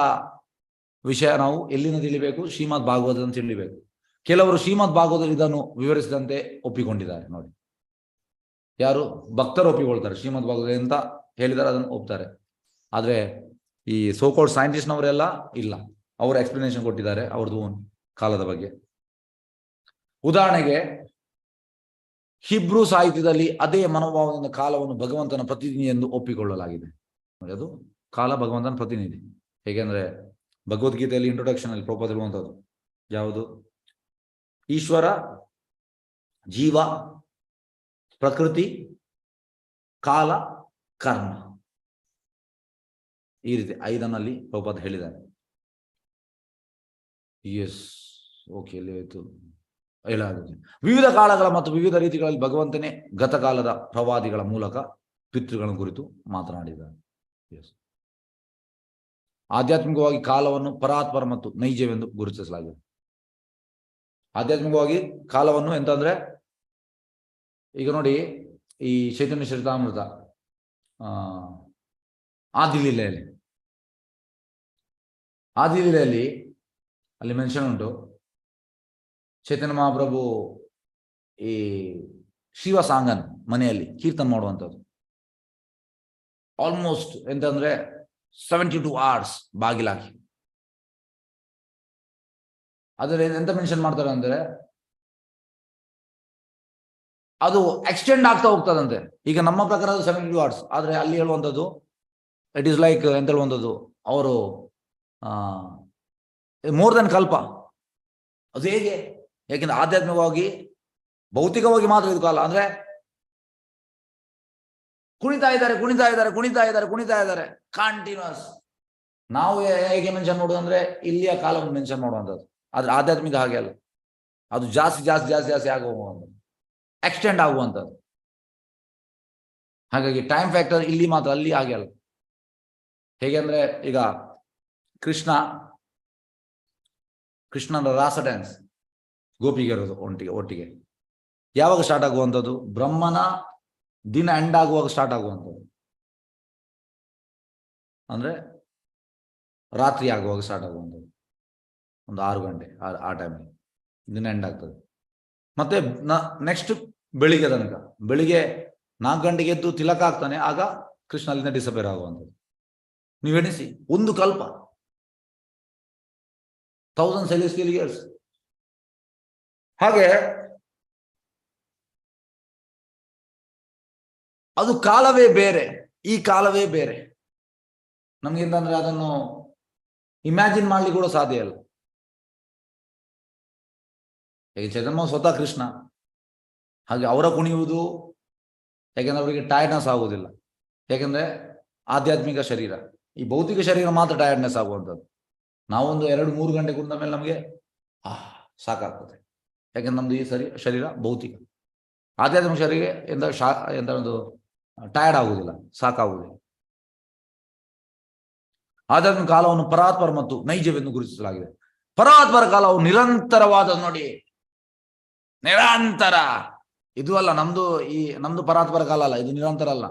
ವಿಷಯ ನಾವು ಎಲ್ಲಿಂದ ತಿಳಿಬೇಕು, ಶ್ರೀಮದ್ ಭಾಗವತದಿಂದ ತಿಳಿಬೇಕು. ಕೆಲವರು ಶ್ರೀಮದ್ ಭಾಗವತದಲ್ಲಿ ಇದನ್ನು ವಿವರಿಸಿದಂತೆ ಒಪ್ಪಿಕೊಂಡಿದ್ದಾರೆ. ನೋಡಿ, ಯಾರು ಭಕ್ತರು ಒಪ್ಪಿಕೊಳ್ತಾರೆ, ಶ್ರೀಮದ್ ಭಾಗವತ ಅಂತ ಹೇಳಿದ್ದಾರೆ ಅದನ್ನು ಒಪ್ತಾರೆ. ಆದ್ರೆ ಈ ಸೋಕಾಲ್ಡ್ ಸೈಂಟಿಸ್ಟ್ನವರೆಲ್ಲ ಇಲ್ಲ, ಅವರು ಎಕ್ಸ್ಪ್ಲನೇಷನ್ ಕೊಟ್ಟಿದ್ದಾರೆ ಅವ್ರದ್ದು ಕಾಲದ ಬಗ್ಗೆ. ಉದಾಹರಣೆಗೆ, ಹಿಬ್ರೂ ಸಾಹಿತ್ಯದಲ್ಲಿ ಅದೇ ಮನೋಭಾವದಿಂದ ಕಾಲವನ್ನು ಭಗವಂತನ ಪ್ರತಿನಿಧಿ ಎಂದು ಒಪ್ಪಿಕೊಳ್ಳಲಾಗಿದೆ. ಅದು ಕಾಲ ಭಗವಂತನ ಪ್ರತಿನಿಧಿ. ಹೇಗೆಂದ್ರೆ, ಭಗವದ್ಗೀತೆಯಲ್ಲಿ ಇಂಟ್ರೊಡಕ್ಷನ್ ಅಲ್ಲಿ ಪ್ರಭುಪಾದ ಇರುವಂತದ್ದು ಯಾವುದು, ಈಶ್ವರ, ಜೀವ, ಪ್ರಕೃತಿ, ಕಾಲ, ಕರ್ಮ, ಈ ರೀತಿ 5 ಪ್ರಭುಪಾದ ಹೇಳಿದ್ದಾರೆ. ಎಸ್, ಓಕೆ, ಇಲ್ಲಿ ಆಯ್ತು. ಹೇಳಾಗುತ್ತೆ, ವಿವಿಧ ಕಾಲಗಳ ಮತ್ತು ವಿವಿಧ ರೀತಿಗಳಲ್ಲಿ ಭಗವಂತನೇ ಗತಕಾಲದ ಪ್ರವಾದಿಗಳ ಮೂಲಕ ಪಿತೃಗಳ ಕುರಿತು ಮಾತನಾಡಿದ್ದಾರೆ. ಎಸ್, ಆಧ್ಯಾತ್ಮಿಕವಾಗಿ ಕಾಲವನ್ನು ಪರಾತ್ಪರ ಮತ್ತು ನೈಜವೆಂದು ಗುರುತಿಸಲಾಗಿದೆ. ಆಧ್ಯಾತ್ಮಿಕವಾಗಿ ಕಾಲವನ್ನು ಎಂತಂದ್ರೆ, ಈಗ ನೋಡಿ, ಈ ಚೈತನ್ಯ ಚರಿತಾಮೃತ ಆದಿಲೀಲೆಯಲ್ಲಿ ಅಲ್ಲಿ ಮೆನ್ಷನ್ ಉಂಟು, ಚೈತನ್ಯ ಮಹಾಪ್ರಭು ಈ ಶಿವಸಾಂಗನ್ ಮನೆಯಲ್ಲಿ ಕೀರ್ತನ ಮಾಡುವಂಥದ್ದು. ಆಲ್ಮೋಸ್ಟ್ ಎಂತಂದ್ರೆ 72 hours ಬಾಗಿಲಾಕಿ. ಅದ್ರಲ್ಲಿ ಎಂತ ಮೆನ್ಷನ್ ಮಾಡ್ತಾರೆ ಅಂದ್ರೆ, ಅದು ಎಕ್ಸ್ಟೆಂಡ್ ಆಗ್ತಾ ಹೋಗ್ತದಂತೆ. ಈಗ ನಮ್ಮ ಪ್ರಕಾರ 72 hours, ಆದ್ರೆ ಅಲ್ಲಿ ಹೇಳುವಂಥದ್ದು ಇಟ್ ಈಸ್ ಲೈಕ್ ಎಂತ ಹೇಳುವಂಥದ್ದು, ಅವರು ಮೋರ್ ದೆನ್ ಕಲ್ಪ. ಅದು ಹೇಗೆ? ಯಾಕೆಂದ್ರೆ ಆಧ್ಯಾತ್ಮಿಕವಾಗಿ, ಭೌತಿಕವಾಗಿ ಮಾತ್ರ ಇದು ಕಾಲ. ಅಂದ್ರೆ ಕುಣಿತಾ ಇದ್ದಾರೆ ಕಂಟಿನ್ಯೂಸ್. ನಾವು ಹೇಗೆ ಮೆನ್ಷನ್ ಮಾಡೋದು ಅಂದ್ರೆ ಇಲ್ಲಿಯ ಕಾಲವನ್ನು ಮೆನ್ಷನ್ ಮಾಡುವಂಥದ್ದು. ಆದ್ರೆ ಆಧ್ಯಾತ್ಮಿಕ ಹಾಗೆ ಅಲ್ಲ, ಅದು ಜಾಸ್ತಿ ಜಾಸ್ತಿ ಜಾಸ್ತಿ ಜಾಸ್ತಿ ಆಗುವಂಥದ್ದು, ಎಕ್ಸ್ಟೆಂಡ್ ಆಗುವಂಥದ್ದು. ಹಾಗಾಗಿ ಟೈಮ್ ಫ್ಯಾಕ್ಟರ್ ಇಲ್ಲಿ ಮಾತ್ರ, ಅಲ್ಲಿ ಹಾಗೆ ಅಲ್ಲ. ಹೇಗೆ ಅಂದ್ರೆ ಈಗ ಕೃಷ್ಣನ ರಾಸ ಡ್ಯಾನ್ಸ್ ಗೋಪಿಗೆರೋದು ಒಟ್ಟಿಗೆ ಯಾವಾಗ ಸ್ಟಾರ್ಟ್ ಆಗುವಂಥದ್ದು? ಬ್ರಹ್ಮನ ದಿನ ಎಂಡ್ ಆಗುವಾಗ ಸ್ಟಾರ್ಟ್ ಆಗುವಂಥದ್ದು, ಅಂದ್ರೆ ರಾತ್ರಿ ಆಗುವಾಗ ಸ್ಟಾರ್ಟ್ ಆಗುವಂಥದ್ದು, ಒಂದು 6 ಗಂಟೆ ಆ ಟೈಮಲ್ಲಿ ದಿನ ಎಂಡ್ ಆಗ್ತದೆ. ಮತ್ತೆ ನೆಕ್ಸ್ಟ್ ಬೆಳಿಗ್ಗೆ ತನಕ, ಬೆಳಿಗ್ಗೆ 4 ಗಂಟೆಗೆ ಎದ್ದು ತಿಲಕ ಆಗ್ತಾನೆ, ಆಗ ಕೃಷ್ಣ ಅಲ್ಲಿಂದ ಡಿಸಪೇರ್ ಆಗುವಂಥದ್ದು. ನೀವೆಣಿಸಿ, ಒಂದು ಕಲ್ಪ, 1000 celestial years. ಹಾಗೆ ಅದು ಕಾಲವೇ ಬೇರೆ, ಈ ಕಾಲವೇ ಬೇರೆ. ನಮ್ಗೆಂತಂದ್ರೆ ಅದನ್ನು ಇಮ್ಯಾಜಿನ್ ಮಾಡ್ಲಿಕ್ಕೆ ಕೂಡ ಸಾಧ್ಯ ಇಲ್ಲ. ಹೇಗೆ ಚೈತನ್ಯ ಸ್ವತಃ ಕೃಷ್ಣ, ಹಾಗೆ ಅವರ ಕುಣಿಯುವುದು, ಯಾಕೆಂದ್ರೆ ಅವರಿಗೆ ಟೈರ್ಡ್ನೆಸ್ ಆಗುವುದಿಲ್ಲ. ಯಾಕೆಂದ್ರೆ ಆಧ್ಯಾತ್ಮಿಕ ಶರೀರ, ಈ ಭೌತಿಕ ಶರೀರ ಮಾತ್ರ ಟೈರ್ಡ್ನೆಸ್ ಆಗುವಂಥದ್ದು. ನಾವೊಂದು 2-3 ಗಂಟೆ ಕುಂದ ಮೇಲೆ ನಮಗೆ ಸಾಕಾಗ್ತದೆ. ಯಾಕೆಂದ್ರೆ ನಮ್ದು ಈ ಶರೀರ ಭೌತಿಕ. ಆಧ್ಯಾತ್ಮಿಕ ಶರೀರ ಎಂತ ಒಂದು ಟಯರ್ಡ್ ಆಗುವುದಿಲ್ಲ, ಸಾಕಾಗುವುದಿಲ್ಲ. ಆಧ್ಯಾತ್ಮಿಕ ಕಾಲವನ್ನು ಪರಾತ್ಪರ ಮತ್ತು ನೈಜವೆಂದು ಗುರುತಿಸಲಾಗಿದೆ. ಪರಾತ್ಪರ ಕಾಲವು ನಿರಂತರವಾದ, ನೋಡಿ, ನಿರಂತರ. ಇದು ಅಲ್ಲ ನಮ್ದು ಪರಾತ್ಪರ ಕಾಲ ಅಲ್ಲ, ಇದು ನಿರಂತರ ಅಲ್ಲ.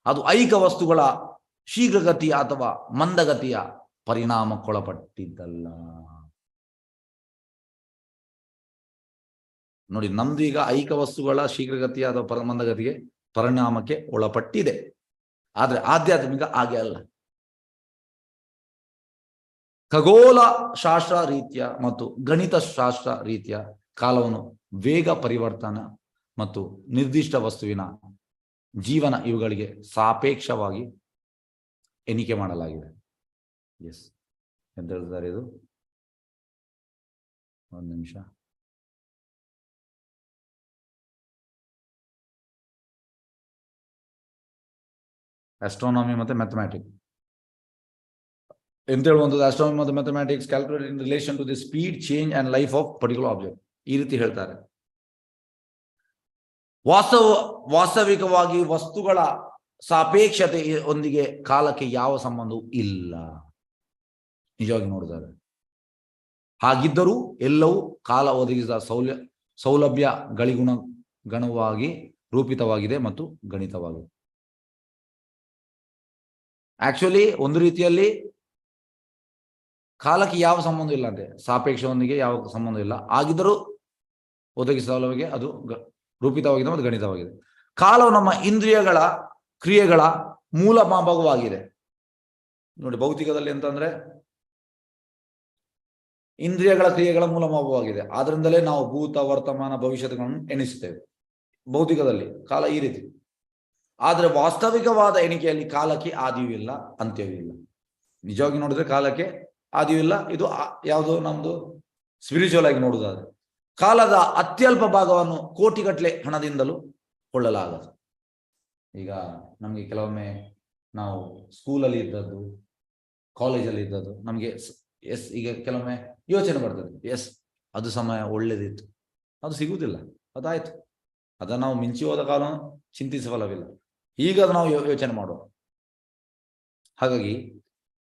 ಅದು ಐಕ ವಸ್ತುಗಳ ಶೀಘ್ರಗತಿಯ ಅಥವಾ ಮಂದಗತಿಯ ಪರಿಣಾಮಕ್ಕೊಳಪಟ್ಟಿದ್ದಲ್ಲ. ನೋಡಿ, ನಮ್ದು ಈಗ ಐಕ ವಸ್ತುಗಳ ಶೀಘ್ರಗತಿಯ ಅಥವಾ ಮಂದಗತಿಗೆ ಪರಿಣಾಮಕ್ಕೆ ಒಳಪಟ್ಟಿದೆ. ಆದ್ರೆ ಆಧ್ಯಾತ್ಮಿಕ ಹಾಗೆ ಅಲ್ಲ. ಖಗೋಳ ಶಾಸ್ತ್ರ ರೀತಿಯ ಮತ್ತು ಗಣಿತ ಶಾಸ್ತ್ರ ರೀತಿಯ ಕಾಲವನ್ನು ವೇಗ ಪರಿವರ್ತನ ಮತ್ತು ನಿರ್ದಿಷ್ಟ ವಸ್ತುವಿನ ಜೀವನ ಇವುಗಳಿಗೆ ಸಾಪೇಕ್ಷವಾಗಿ ಎಣಿಕೆ ಮಾಡಲಾಗಿದೆ. ಎಸ್, ಎಂತ ಹೇಳ್ತಾರೆ ಇದು? ಒಂದು ನಿಮಿಷ. ಆಸ್ಟ್ರೋನಾಮಿ ಮತ್ತೆ ಮ್ಯಾಥಮ್ಯಾಟಿಕ್ಸ್ ಎಂತ ಹೇಳುವಂಥದ್ದು? ಆಸ್ಟ್ರೋನಾಮಿ ಮತ್ತು mathematics calculated in relation to the speed, change and life of particular object. ಈ ರೀತಿ ಹೇಳ್ತಾರೆ. ವಾಸ್ತವಿಕವಾಗಿ ವಸ್ತುಗಳ ಸಾಪೇಕ್ಷತೆಯೊಂದಿಗೆ ಕಾಲಕ್ಕೆ ಯಾವ ಸಂಬಂಧವೂ ಇಲ್ಲ, ನಿಜವಾಗಿ ನೋಡಿದ್ದಾರೆ. ಹಾಗಿದ್ದರೂ ಎಲ್ಲವೂ ಕಾಲ ಒದಗಿಸಿದ ಸೌಲಭ್ಯಗಳಿಗುಣವಾಗಿ ರೂಪಿತವಾಗಿದೆ ಮತ್ತು ಗಣಿತವಾಗಿದೆ. ಆಕ್ಚುಲಿ ಒಂದು ರೀತಿಯಲ್ಲಿ ಕಾಲಕ್ಕೆ ಯಾವ ಸಂಬಂಧ ಇಲ್ಲ ಅಂತೆ, ಸಾಪೇಕ್ಷದೊಂದಿಗೆ ಯಾವ ಸಂಬಂಧ ಇಲ್ಲ. ಆಗಿದ್ದರೂ ಒದಗಿಸಿದ ಸೌಲಭ್ಯಕ್ಕೆ ಅದು ರೂಪಿತವಾಗಿದೆ ಮತ್ತು ಗಣಿತವಾಗಿದೆ. ಕಾಲವು ನಮ್ಮ ಇಂದ್ರಿಯಗಳ ಕ್ರಿಯೆಗಳ ಮೂಲ ಭಾಗವಾಗಿದೆ. ನೋಡಿ, ಭೌತಿಕದಲ್ಲಿ ಅಂತಂದ್ರೆ ಇಂದ್ರಿಯಗಳ ಕ್ರಿಯೆಗಳ ಮೂಲ ಭಾಗವಾಗಿದೆ. ಆದ್ರಿಂದಲೇ ನಾವು ಭೂತ, ವರ್ತಮಾನ, ಭವಿಷ್ಯಗಳನ್ನು ಎಣಿಸುತ್ತೇವೆ. ಭೌತಿಕದಲ್ಲಿ ಕಾಲ ಈ ರೀತಿ. ಆದ್ರೆ ವಾಸ್ತವಿಕವಾದ ಎಣಿಕೆಯಲ್ಲಿ ಕಾಲಕ್ಕೆ ಆದಿಯೂ ಇಲ್ಲ, ಅಂತ್ಯವೂ ಇಲ್ಲ. ನಿಜವಾಗಿ ನೋಡಿದ್ರೆ ಕಾಲಕ್ಕೆ ಆದಿಯೂ ಇಲ್ಲ. ಇದು ಯಾವುದು ನಮ್ದು ಸ್ಪಿರಿಚುವಲ್ ಆಗಿ ನೋಡುವುದಾದ್ರೆ ಕಾಲದ ಅತ್ಯಲ್ಪ ಭಾಗವನ್ನು ಕೋಟಿಗಟ್ಟಲೆ ಹಣದಿಂದಲೂ ಕೊಳ್ಳಲಾಗದು. ಈಗ ನಮಗೆ ಕೆಲವೊಮ್ಮೆ ನಾವು ಸ್ಕೂಲಲ್ಲಿ ಇದ್ದದ್ದು, ಕಾಲೇಜಲ್ಲಿ ಇದ್ದದ್ದು ನಮಗೆ ಈಗ ಕೆಲವೊಮ್ಮೆ ಯೋಚನೆ ಬರ್ತದೆ, ಅದು ಸಮಯ ಒಳ್ಳೇದಿತ್ತು, ಅದು ಸಿಗುವುದಿಲ್ಲ, ಅದಾಯ್ತು, ಅದನ್ನು ನಾವು ಮಿಂಚಿ ಹೋದ ಕಾಲ ಚಿಂತಿಸಬಲ್ಲವಿಲ್ಲ. ಈಗ ಅದು ನಾವು ಯೋಚನೆ ಮಾಡುವ. ಹಾಗಾಗಿ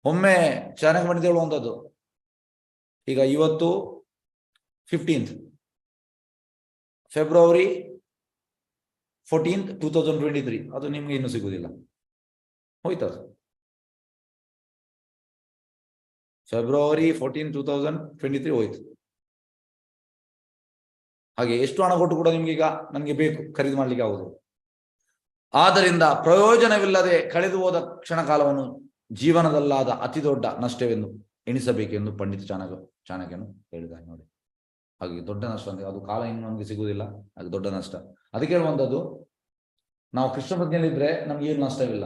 ಒಮ್ಮೆ ಚೆನ್ನಾಗಿ ಮಾಡಿ ಹೇಳುವಂಥದ್ದು, ಈಗ ಇವತ್ತು 15th ಫೆಬ್ರವರಿ 14th 2023, ಅದು ನಿಮ್ಗೆ ಇನ್ನೂ ಸಿಗುವುದಿಲ್ಲ, ಹೋಯ್ತದ. ಫೆಬ್ರವರಿ 14, 2023 ಹೋಯ್ತು. ಹಾಗೆ ಎಷ್ಟು ಹಣ ಕೊಟ್ಟು ಕೂಡ ನಿಮ್ಗೆ ಈಗ ನನಗೆ ಬೇಕು ಖರೀದಿ ಮಾಡ್ಲಿಕ್ಕೆ ಆಗುದು. ಆದ್ದರಿಂದ ಪ್ರಯೋಜನವಿಲ್ಲದೆ ಕಳೆದು ಹೋದ ಕ್ಷಣಕಾಲವನ್ನು ಜೀವನದಲ್ಲಾದ ಅತಿ ದೊಡ್ಡ ನಷ್ಟವೆಂದು ಎಣಿಸಬೇಕೆಂದು ಪಂಡಿತ ಚಾಣಕ್ಯನು ಹೇಳಿದ್ದಾರೆ. ನೋಡಿ, ಹಾಗೆ ದೊಡ್ಡ ನಷ್ಟ ಅಂದ್ರೆ ಅದು ಕಾಲ ಇನ್ನು ನಮ್ಗೆ ಸಿಗುವುದಿಲ್ಲ, ಅದು ದೊಡ್ಡ ನಷ್ಟ. ಅದಕ್ಕೆ ಹೇಳುವಂಥದ್ದು, ನಾವು ಕೃಷ್ಣ ಪ್ರಜ್ಞೆಯಲ್ಲಿದ್ರೆ ನಮ್ಗೆ ಏನು ನಷ್ಟವಿಲ್ಲ.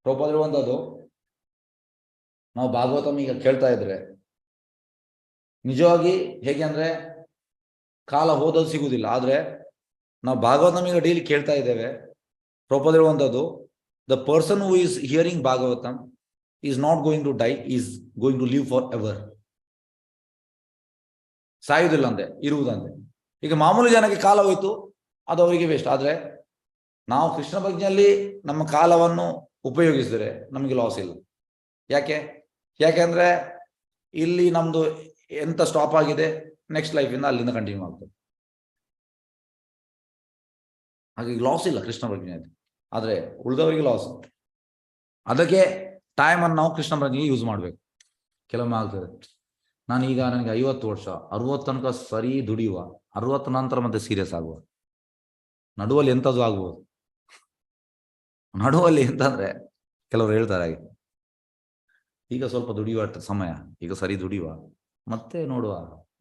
ಪ್ರಭುಪಾದರು ಹೇಳುವಂಥದ್ದು, ನಾವು ಭಾಗವತಂ ಈಗ ಕೇಳ್ತಾ ಇದ್ರೆ ನಿಜವಾಗಿ ಹೇಗೆ ಅಂದ್ರೆ ಕಾಲ ಹೋದದ್ದು ಸಿಗುವುದಿಲ್ಲ. ಆದ್ರೆ ನಾವು ಭಾಗವತಂ ಈಗ ಡೈಲಿ ಕೇಳ್ತಾ ಇದ್ದೇವೆ. ಪ್ರಭುಪಾದರು ಹೇಳುವಂಥದ್ದು, the person who is hearing Bhagavatam is not going to die, is going to live forever. ಸಾಯುವುದಿಲ್ಲ ಅಂತೆ, ಇರುವುದಂತೆ. ಈಗ ಮಾಮೂಲಿ ಜನಕ್ಕೆ ಕಾಲ ಹೋಯ್ತು, ಅದು ಅವರಿಗೆ ವೇಸ್ಟ್. ಆದ್ರೆ ನಾವು ಕೃಷ್ಣ ಪ್ರಜ್ಞೆಯಲ್ಲಿ ನಮ್ಮ ಕಾಲವನ್ನು ಉಪಯೋಗಿಸಿದ್ರೆ ನಮಗೆ ಲಾಸ್ ಇಲ್ಲ. ಯಾಕೆಂದ್ರೆ ಇಲ್ಲಿ ನಮ್ದು ಎಂತ ಸ್ಟಾಪ್ ಆಗಿದೆ, ನೆಕ್ಸ್ಟ್ ಲೈಫಿಂದ ಅಲ್ಲಿಂದ ಕಂಟಿನ್ಯೂ ಆಗ್ತದೆ. ಹಾಗಾಗಿ ಲಾಸ್ ಇಲ್ಲ ಕೃಷ್ಣ ಪ್ರಜ್ಞೆಯಲ್ಲಿ. ಆದ್ರೆ ಉಳಿದವರಿಗೆ ಲಾಸ್. ಅದಕ್ಕೆ ಟೈಮ್ ಅನ್ನು ನಾವು ಕೃಷ್ಣ ಪ್ರಜ್ಞೆಗೆ ಯೂಸ್ ಮಾಡ್ಬೇಕು. ಕೆಲವೊಮ್ಮೆ ಆಗ್ತದೆ, ನಾನೀಗ ನನಗೆ 50 ವರ್ಷ, 60 ತನಕ ಸರಿ ದುಡಿಯುವ, 60 ನಂತರ ಮತ್ತೆ ಸೀರಿಯಸ್ ಆಗುವ. ನಡುವಲ್ಲಿ ಎಂಥದ್ದು ಆಗ್ಬೋದು. ನಡುವಲ್ಲಿ ಎಂತಂದ್ರೆ ಕೆಲವರು ಹೇಳ್ತಾರೆ ಹಾಗೆ, ಈಗ ಸ್ವಲ್ಪ ದುಡಿಯುವ ಸಮಯ, ಈಗ ಸರಿ ದುಡಿಯುವ, ಮತ್ತೆ ನೋಡುವ,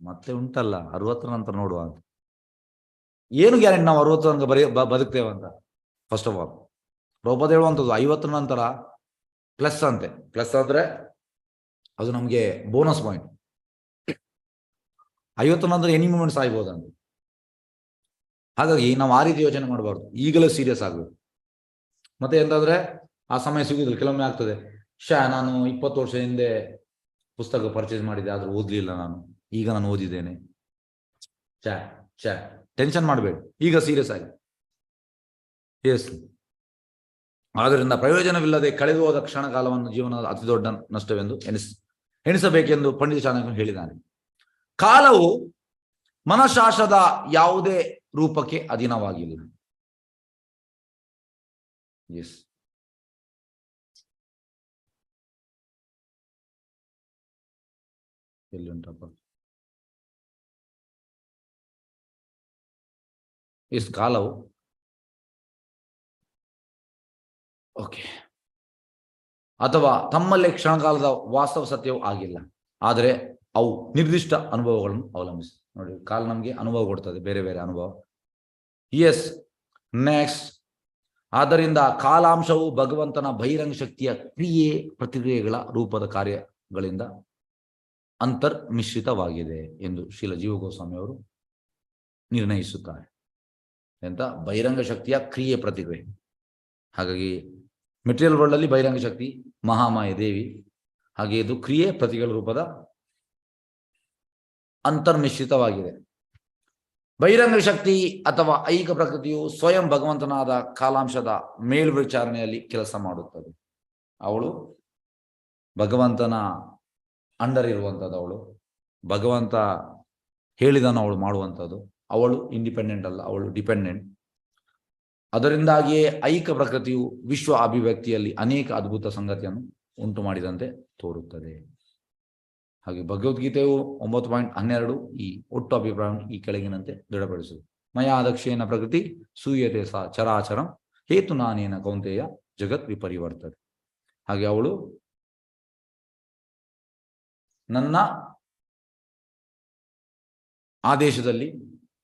ಮತ್ತೆ ಉಂಟಲ್ಲ 60 ನಂತರ ನೋಡುವ ಅಂತ. ಏನು ಗ್ಯಾರಂಟಿ ನಾವು 60 ತನಕ ಬದುಕ್ತೇವೆ ಅಂತ? ಫಸ್ಟ್ ಆಫ್ ಆಲ್ ಪ್ರಭುಪಾದ ಹೇಳುವಂಥದ್ದು 50 ನಂತರ ಪ್ಲಸ್ ಅಂತೆ. ಪ್ಲಸ್ ಅಂದ್ರೆ ಅದು ನಮಗೆ ಬೋನಸ್ ಪಾಯಿಂಟ್. 50 ನಂತರ ಎನಿ ಮೂಮೆಂಟ್ಸ್ ಆಗ್ಬೋದಂತೆ. ಹಾಗಾಗಿ ನಾವು ಆ ರೀತಿ ಯೋಚನೆ ಮಾಡಬಾರ್ದು, ಈಗಲೇ ಸೀರಿಯಸ್ ಆಗಬೇಕು. ಮತ್ತೆ ಎಂತಂದ್ರೆ ಆ ಸಮಯ ಸಿಗುದಿಲ್ಲ. ಕೆಲವೊಮ್ಮೆ ಆಗ್ತದೆ, ನಾನು 20 ವರ್ಷ ಹಿಂದೆ ಪುಸ್ತಕ ಪರ್ಚೇಸ್ ಮಾಡಿದೆ, ಆದ್ರೂ ಓದ್ಲಿಲ್ಲ ನಾನು, ಈಗ ನಾನು ಓದಿದ್ದೇನೆ. ಟೆನ್ಷನ್ ಮಾಡಬೇಡಿ, ಈಗ ಸೀರಿಯಸ್ ಆಗಿ. ಎಸ್, ಆದ್ದರಿಂದ ಪ್ರಯೋಜನವಿಲ್ಲದೆ ಕಳೆದು ಹೋದ ಕ್ಷಣಕಾಲವನ್ನು ಜೀವನದ ಅತಿ ದೊಡ್ಡ ನಷ್ಟವೆಂದು ಎಣಿಸಬೇಕೆಂದು ಪಂಡಿತ ಚಾಣಕ್ಯನು ಹೇಳಿದ್ದಾನೆ. ಕಾಲವು ಮನಃಶಾಸ್ತ್ರದ ಯಾವುದೇ ರೂಪಕ್ಕೆ ಅಧೀನವಾಗಿಲ್ಲ. ಎಸ್, ಎಲ್ಲಿ ಉಂಟಪ್ಪ? ಎಸ್, ಕಾಲವು ಓಕೆ ಅಥವಾ ತಮ್ಮಲ್ಲೇ ಕ್ಷಣಕಾಲದ ವಾಸ್ತವ ಸತ್ಯವೂ ಆಗಿಲ್ಲ, ಆದರೆ ಅವು ನಿರ್ದಿಷ್ಟ ಅನುಭವಗಳನ್ನು ಅವಲಂಬಿಸಿ. ನೋಡಿ, ಕಾಲ ನಮಗೆ ಅನುಭವ ಕೊಡ್ತದೆ, ಬೇರೆ ಬೇರೆ ಅನುಭವ. Yes, next. ಆದ್ದರಿಂದ ಕಾಲಾಂಶವು ಭಗವಂತನ ಬಹಿರಂಗ ಶಕ್ತಿಯ ಕ್ರಿಯೆ ಪ್ರತಿಕ್ರಿಯೆಗಳ ರೂಪದ ಕಾರ್ಯಗಳಿಂದ ಅಂತರ್ಮಿಶ್ರಿತವಾಗಿದೆ ಎಂದು ಶ್ರೀಲ ಜೀವ ಗೋಸ್ವಾಮಿ ಅವರು ನಿರ್ಣಯಿಸುತ್ತಾರೆ. ಎಂತ ಬಹಿರಂಗ ಶಕ್ತಿಯ ಕ್ರಿಯೆ ಪ್ರತಿಕ್ರಿಯೆ. ಹಾಗಾಗಿ ಮೆಟೀರಿಯಲ್ ವರ್ಲ್ಡ್ ಅಲ್ಲಿ ಬಹಿರಂಗ ಶಕ್ತಿ ಮಹಾಮಾಯ ದೇವಿ, ಹಾಗೆ ಇದು ಕ್ರಿಯೆ ಪ್ರತಿಗಳ ರೂಪದ ಅಂತರ್ಮಿಶ್ರಿತವಾಗಿದೆ. ಬಹಿರಂಗ ಶಕ್ತಿ ಅಥವಾ ಐಹಿಕ ಪ್ರಕೃತಿಯು ಸ್ವಯಂ ಭಗವಂತನಾದ ಕಾಲಾಂಶದ ಮೇಲ್ವಿಚಾರಣೆಯಲ್ಲಿ ಕೆಲಸ ಮಾಡುತ್ತದೆ. ಅವಳು ಭಗವಂತನ ಅಂಡರ್ ಇರುವಂಥದ್ದು, ಅವಳು ಭಗವಂತ ಹೇಳಿದನು ಅವಳು ಮಾಡುವಂಥದ್ದು. ಅವಳು ಇಂಡಿಪೆಂಡೆಂಟ್ ಅಲ್ಲ, ಅವಳು ಡಿಪೆಂಡೆಂಟ್. ಅದರಿಂದಾಗಿಯೇ ಐಹಿಕ ಪ್ರಕೃತಿಯು ವಿಶ್ವ ಅಭಿವ್ಯಕ್ತಿಯಲ್ಲಿ ಅನೇಕ ಅದ್ಭುತ ಸಂಗತಿಯನ್ನು ಉಂಟು ಮಾಡಿದಂತೆ ತೋರುತ್ತದೆ. ಹಾಗೆ ಭಗವದ್ಗೀತೆಯು 9.12 ಈ ಒಟ್ಟು ಅಭಿಪ್ರಾಯ ಈ ಕೆಳಗಿನಂತೆ ದೃಢಪಡಿಸುವುದು. ಮಯಾ ದಕ್ಷೇನ ಪ್ರಕೃತಿ ಸೂಯತೆ ಸಾ ಚರಾಚರಂ ಹೇತು ನಾನೇನ ಕೌಂತೆಯ ಜಗತ್ ವಿಪರಿವರ್ತದೆ. ಹಾಗೆ ಅವಳು ನನ್ನ ಆದೇಶದಲ್ಲಿ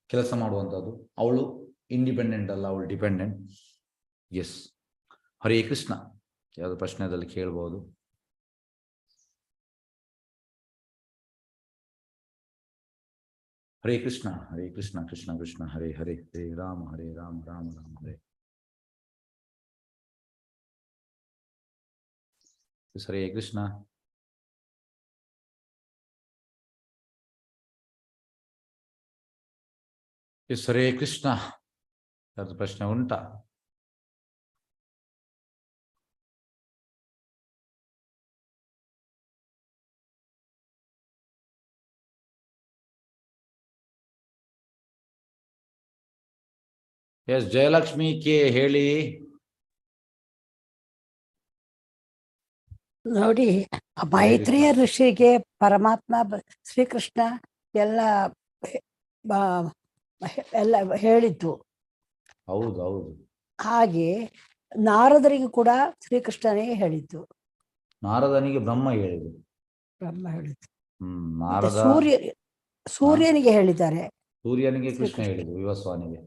ಕೆಲಸ ಮಾಡುವಂಥದ್ದು. ಅವಳು ಇಂಡಿಪೆಂಡೆಂಟ್ ಅಲ್ಲ, ಅವಳು ಡಿಪೆಂಡೆಂಟ್. ಎಸ್, ಹರೇ ಕೃಷ್ಣ. ಯಾವುದು ಪ್ರಶ್ನೆದಲ್ಲಿ ಕೇಳಬಹುದು. ಹರೇ ಕೃಷ್ಣ, ಹರೇ ಕೃಷ್ಣ, ಕೃಷ್ಣ ಕೃಷ್ಣ ಹರೇ ಹರೇ, ಹರೇ ರಾಮ ಹರೇ ರಾಮ, ರಾಮ ರಾಮ ಹರೇ. ಹರೇ ಕೃಷ್ಣ. ಎಸ್, ಹರೇ ಕೃಷ್ಣ. ಯಾವುದು ಪ್ರಶ್ನೆ ಉಂಟಾ? ಎಸ್, ಜಯಲಕ್ಷ್ಮಿ ಕೆ ಹೇಳಿ. ನೋಡಿ, ಮೈತ್ರಿಯ ಋಷಿಗೆ ಪರಮಾತ್ಮ ಶ್ರೀಕೃಷ್ಣ ಎಲ್ಲ ಎಲ್ಲ ಹೇಳಿದ್ದು. ಹೌದು ಹೌದು. ಹಾಗೆ ನಾರದರಿಗೂ ಕೂಡ ಶ್ರೀಕೃಷ್ಣನೇ ಹೇಳಿದ್ದು. ನಾರದನಿಗೆ ಬ್ರಹ್ಮ ಹೇಳಿದ್ದು. ಬ್ರಹ್ಮ ಹೇಳಿದ್ದು. ನಾರದ ಸೂರ್ಯನಿಗೆ ಹೇಳಿದ್ದಾರೆ. ಸೂರ್ಯನಿಗೆ ಕೃಷ್ಣ ಹೇಳಿದ್ದು, ವಿವಸ್ವಾನಿಗೆ.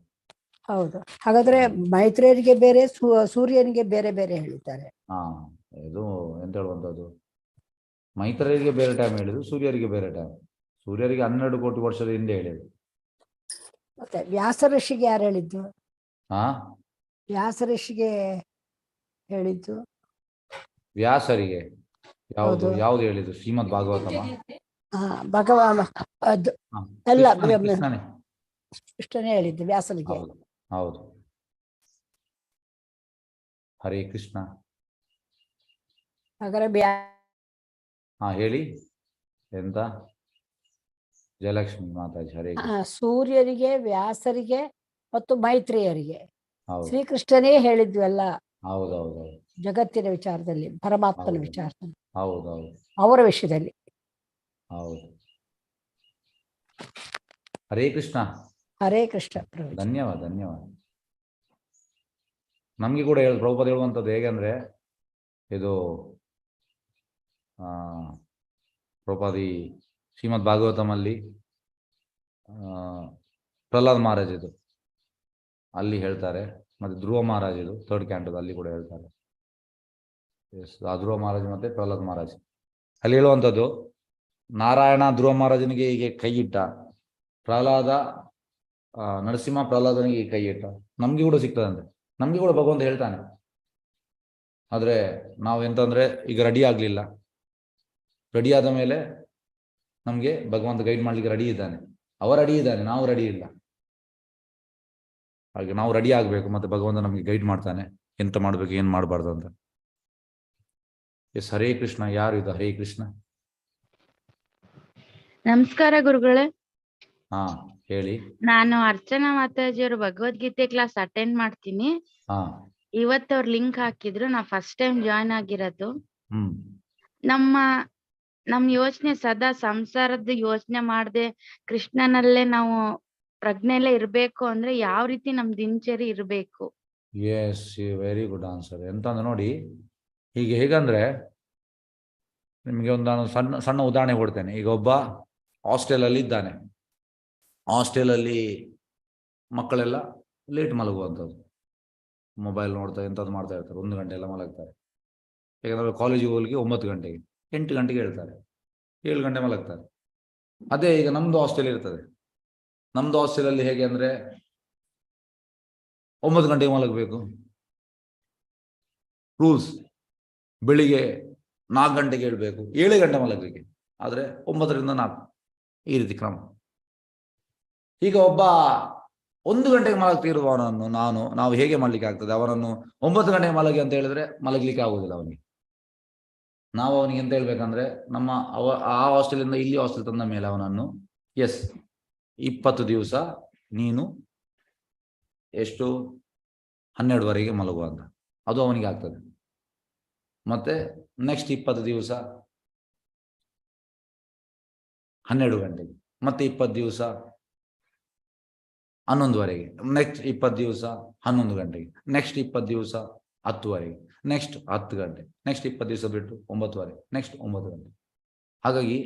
ಹೌದು. ಹಾಗಾದ್ರೆ ಮೈತ್ರಿಯರಿಗೆ ಬೇರೆ, ಸೂರ್ಯನಿಗೆ ಬೇರೆ ಬೇರೆ ಹೇಳಿದ್ದಾರೆ. ಇದು ಎಂತ ಹೇಳುವಂಥದ್ದು, ಮೈತ್ರಿಯರಿಗೆ ಬೇರೆ ಟೈಮ್ ಹೇಳಿದ್ರು, ಸೂರ್ಯರಿಗೆ ಬೇರೆ ಟೈಮ್. ಸೂರ್ಯರಿಗೆ 12 ಕೋಟಿ ವರ್ಷದ ಹಿಂದೆ ಹೇಳಿದ್ರು. ಮತ್ತೆ ವ್ಯಾಸ ಋಷಿಗೆ ಯಾರು ಹೇಳಿದ್ದು? ವ್ಯಾಸ ಋಷಿಗೆ ಹೇಳಿದ್ದು. ವ್ಯಾಸರಿಗೆ ಯಾವುದು ಹೌದು. ಯಾವ್ದು ಹೇಳಿದ್ರು? ಶ್ರೀಮದ್ ಭಾಗವತಮ? ಭಗವಾನ್ ಅದು ಹಾ, ಅಲ್ಲ, ಕೃಷ್ಣನೇ. ಕೃಷ್ಣನೇ ಹೇಳಿದ್ದು ವ್ಯಾಸನಿಗೆ. ಹೌದು ಹೌದು. ಹರೇ ಕೃಷ್ಣ. ಹಾಗಾದ್ರೆ ಹಾ ಹೇಳಿ ಎಂತ? ಜಯಲಕ್ಷ್ಮಿ ಮಾತಾಜಿ ಹರೇ ಕೃಷ್ಣ. ಸೂರ್ಯರಿಗೆ, ವ್ಯಾಸರಿಗೆ ಮತ್ತು ಮೈತ್ರೇಯರಿಗೆ ಹೌದು ಶ್ರೀಕೃಷ್ಣನೇ ಹೇಳಿದ್ವಲ್ಲ ಹೌದೌದು ಜಗತ್ತಿನ ವಿಚಾರದಲ್ಲಿ, ಪರಮಾತ್ಮನ ಹೌದು. ವಿಚಾರದಲ್ಲಿ, ಹೌದೌದು ಅವರ ವಿಷಯದಲ್ಲಿ. ಹೌದು. ಹರೇ ಕೃಷ್ಣ. ಹರೇ ಕೃಷ್ಣ ಪ್ರಭು. ಧನ್ಯವಾದ ಧನ್ಯವಾದ. ನಮ್ಗೆ ಕೂಡ ಪ್ರಭುಪಾದ ಹೇಳುವಂಥದ್ದು ಹೇಗೆಂದ್ರೆ, ಇದು ಪ್ರಭುಪಾದಿ ಶ್ರೀಮದ್ ಭಾಗವತಮಲ್ಲಿ ಪ್ರಹ್ಲಾದ್ ಮಹಾರಾಜ್ ಇದು ಅಲ್ಲಿ ಹೇಳ್ತಾರೆ, ಮತ್ತೆ ಧ್ರುವ ಮಹಾರಾಜ್ ಇದು ಥರ್ಡ್ ಕ್ಯಾಂಟೋದ ಅಲ್ಲಿ ಕೂಡ ಹೇಳ್ತಾರೆ. ಆ ಧ್ರುವ ಮಹಾರಾಜ್ ಮತ್ತೆ ಪ್ರಹ್ಲಾದ್ ಮಹಾರಾಜ್ ಅಲ್ಲಿ ಹೇಳುವಂಥದ್ದು, ನಾರಾಯಣ ಧ್ರುವ ಮಹಾರಾಜನಿಗೆ ಹೀಗೆ ಕೈ ಇಟ್ಟ, ಪ್ರಹ್ಲಾದ ನರಸಿಂಹ ಪ್ರಹ್ಲಾದನಿಗೆ ಕೈ ಇಟ್ಟ. ನಮ್ಗೆ ಕೂಡ ಸಿಗ್ತದಂತೆ, ನಮ್ಗೆ ಕೂಡ ಭಗವಂತ ಹೇಳ್ತಾನೆ. ಆದ್ರೆ ನಾವು ಎಂತಂದ್ರೆ ಈಗ ರೆಡಿ ಆಗ್ಲಿಲ್ಲ, ರೆಡಿ ಆದ ಮೇಲೆ ನಮ್ಗೆ ಭಗವಂತ ಗೈಡ್ ಮಾಡ್ಲಿಕ್ಕೆ ರೆಡಿ ಇದ್ದಾನೆ. ಅವ ರೆಡಿ ಇದ್ದಾನೆ, ನಾವು ರೆಡಿ ಇಲ್ಲ. ಹಾಗೆ ನಾವು ರೆಡಿ ಆಗ್ಬೇಕು, ಮತ್ತೆ ಭಗವಂತ ನಮ್ಗೆ ಗೈಡ್ ಮಾಡ್ತಾನೆ ಎಂತ ಮಾಡ್ಬೇಕು ಏನ್ ಮಾಡಬಾರ್ದು ಅಂತ. ಎಸ್ ಹರೇ ಕೃಷ್ಣ. ಯಾರು ಇದು? ಹರೇ ಕೃಷ್ಣ. ನಮಸ್ಕಾರ ಗುರುಗಳೇ. ಹಾ ಹೇಳಿ. ನಾನು ಅರ್ಚನಾ ಮಾತಾಜಿಯವರು ಭಗವದ್ಗೀತೆ ಕ್ಲಾಸ್ ಅಟೆಂಡ್ ಮಾಡ್ತೀನಿ. ಹಾ ಇವತ್ತು ಅವ್ರ ಲಿಂಕ್ ಹಾಕಿದ್ರು, ನಾ ಫಸ್ಟ್ ಟೈಮ್ ಜಾಯ್ನ್ ಆಗಿರೋದು. ಹ್ಮ್ ನಮ್ ಯೋಚನೆ ಸದಾ ಸಂಸಾರದ ಯೋಚನೆ ಮಾಡದೆ ಕೃಷ್ಣನಲ್ಲೇ ನಾವು ಪ್ರಜ್ಞೆಲ್ಲೇ ಇರ್ಬೇಕು ಅಂದ್ರೆ ಯಾವ ರೀತಿ ನಮ್ ದಿನಚರಿ ಇರ್ಬೇಕು? Yes, very good answer. ಎಂತಂದ್ರೆ ನೋಡಿ, ಹೀಗೆ ಹೇಗಂದ್ರೆ ನಿಮಗೆ ಒಂದು ನಾನು ಸಣ್ಣ ಸಣ್ಣ ಉದಾಹರಣೆ ಕೊಡ್ತೇನೆ. ಈಗ ಒಬ್ಬ ಹಾಸ್ಟೆಲಲ್ಲಿ ಇದ್ದಾನೆ. ಹಾಸ್ಟೆಲಲ್ಲಿ ಮಕ್ಕಳೆಲ್ಲ ಲೇಟ್ ಮಲಗುವಂಥದ್ದು, ಮೊಬೈಲ್ ನೋಡ್ತಾ ಎಂಥದ್ದು ಮಾಡ್ತಾ ಇರ್ತಾರೆ, 1 ಗಂಟೆ ಎಲ್ಲ ಮಲಗ್ತಾರೆ. ಯಾಕಂದ್ರೆ ಕಾಲೇಜಿಗೆ ಹೋಗ್ಲಿಕ್ಕೆ 9 ಗಂಟೆಗೆ, 8 ಗಂಟೆಗೆ ಹೇಳ್ತಾರೆ, 7 ಗಂಟೆ ಮಲಗ್ತಾರೆ. ಅದೇ ಈಗ ನಮ್ದು ಹಾಸ್ಟೆಲ್ ಇರ್ತದೆ. ನಮ್ದು ಹಾಸ್ಟೆಲಲ್ಲಿ ಹೇಗೆ ಅಂದ್ರೆ 9 ಗಂಟೆಗೆ ಮಲಗಬೇಕು ರೂಲ್ಸ್, ಬೆಳಿಗ್ಗೆ 4 ಗಂಟೆಗೆ ಹೇಳ್ಬೇಕು, 7 ಗಂಟೆ ಮಲಗಲಿಕ್ಕೆ, ಆದ್ರೆ 9 ರಿಂದ 4 ಈ ರೀತಿ ಕ್ರಮ. ಈಗ ಒಬ್ಬ 1 ಗಂಟೆಗೆ ಮಲಗ್ತಿರುವವನನ್ನು ನಾವು ಹೇಗೆ ಮಾಡ್ಲಿಕ್ಕೆ ಆಗ್ತದೆ? ಅವನನ್ನು 9 ಗಂಟೆಗೆ ಮಲಗಿ ಅಂತ ಹೇಳಿದ್ರೆ ಮಲಗಲಿಕ್ಕೆ ಆಗುದಿಲ್ಲ ಅವನಿಗೆ. ನಾವು ಅವನಿಗೆ ಎಂತ ಹೇಳ್ಬೇಕಂದ್ರೆ, ಆ ಹಾಸ್ಟೆಲಿಂದ ಇಲ್ಲಿ ಹಾಸ್ಟೆಲ್ ತಂದ ಮೇಲೆ ಅವನನ್ನು 20 ದಿವಸ ನೀನು ಎಷ್ಟು 12ವರೆಗೆ ಮಲಗುವಂತ, ಅದು ಅವನಿಗೆ ಆಗ್ತದೆ. ಮತ್ತೆ ನೆಕ್ಸ್ಟ್ 20 ದಿವಸ 12 ಗಂಟೆಗೆ, ಮತ್ತೆ 20 ದಿವಸ 11ವರೆಗೆ, ನೆಕ್ಸ್ಟ್ 20 ದಿವಸ 11 ಗಂಟೆಗೆ, ನೆಕ್ಸ್ಟ್ 20 ದಿವಸ 10ವರೆಗೆ, ನೆಕ್ಸ್ಟ್ 10 ಗಂಟೆ, ನೆಕ್ಸ್ಟ್ 20 ದಿವಸ ಬಿಟ್ಟು 9ವರೆಗೆ, ನೆಕ್ಸ್ಟ್ 9 ಗಂಟೆ. ಹಾಗಾಗಿ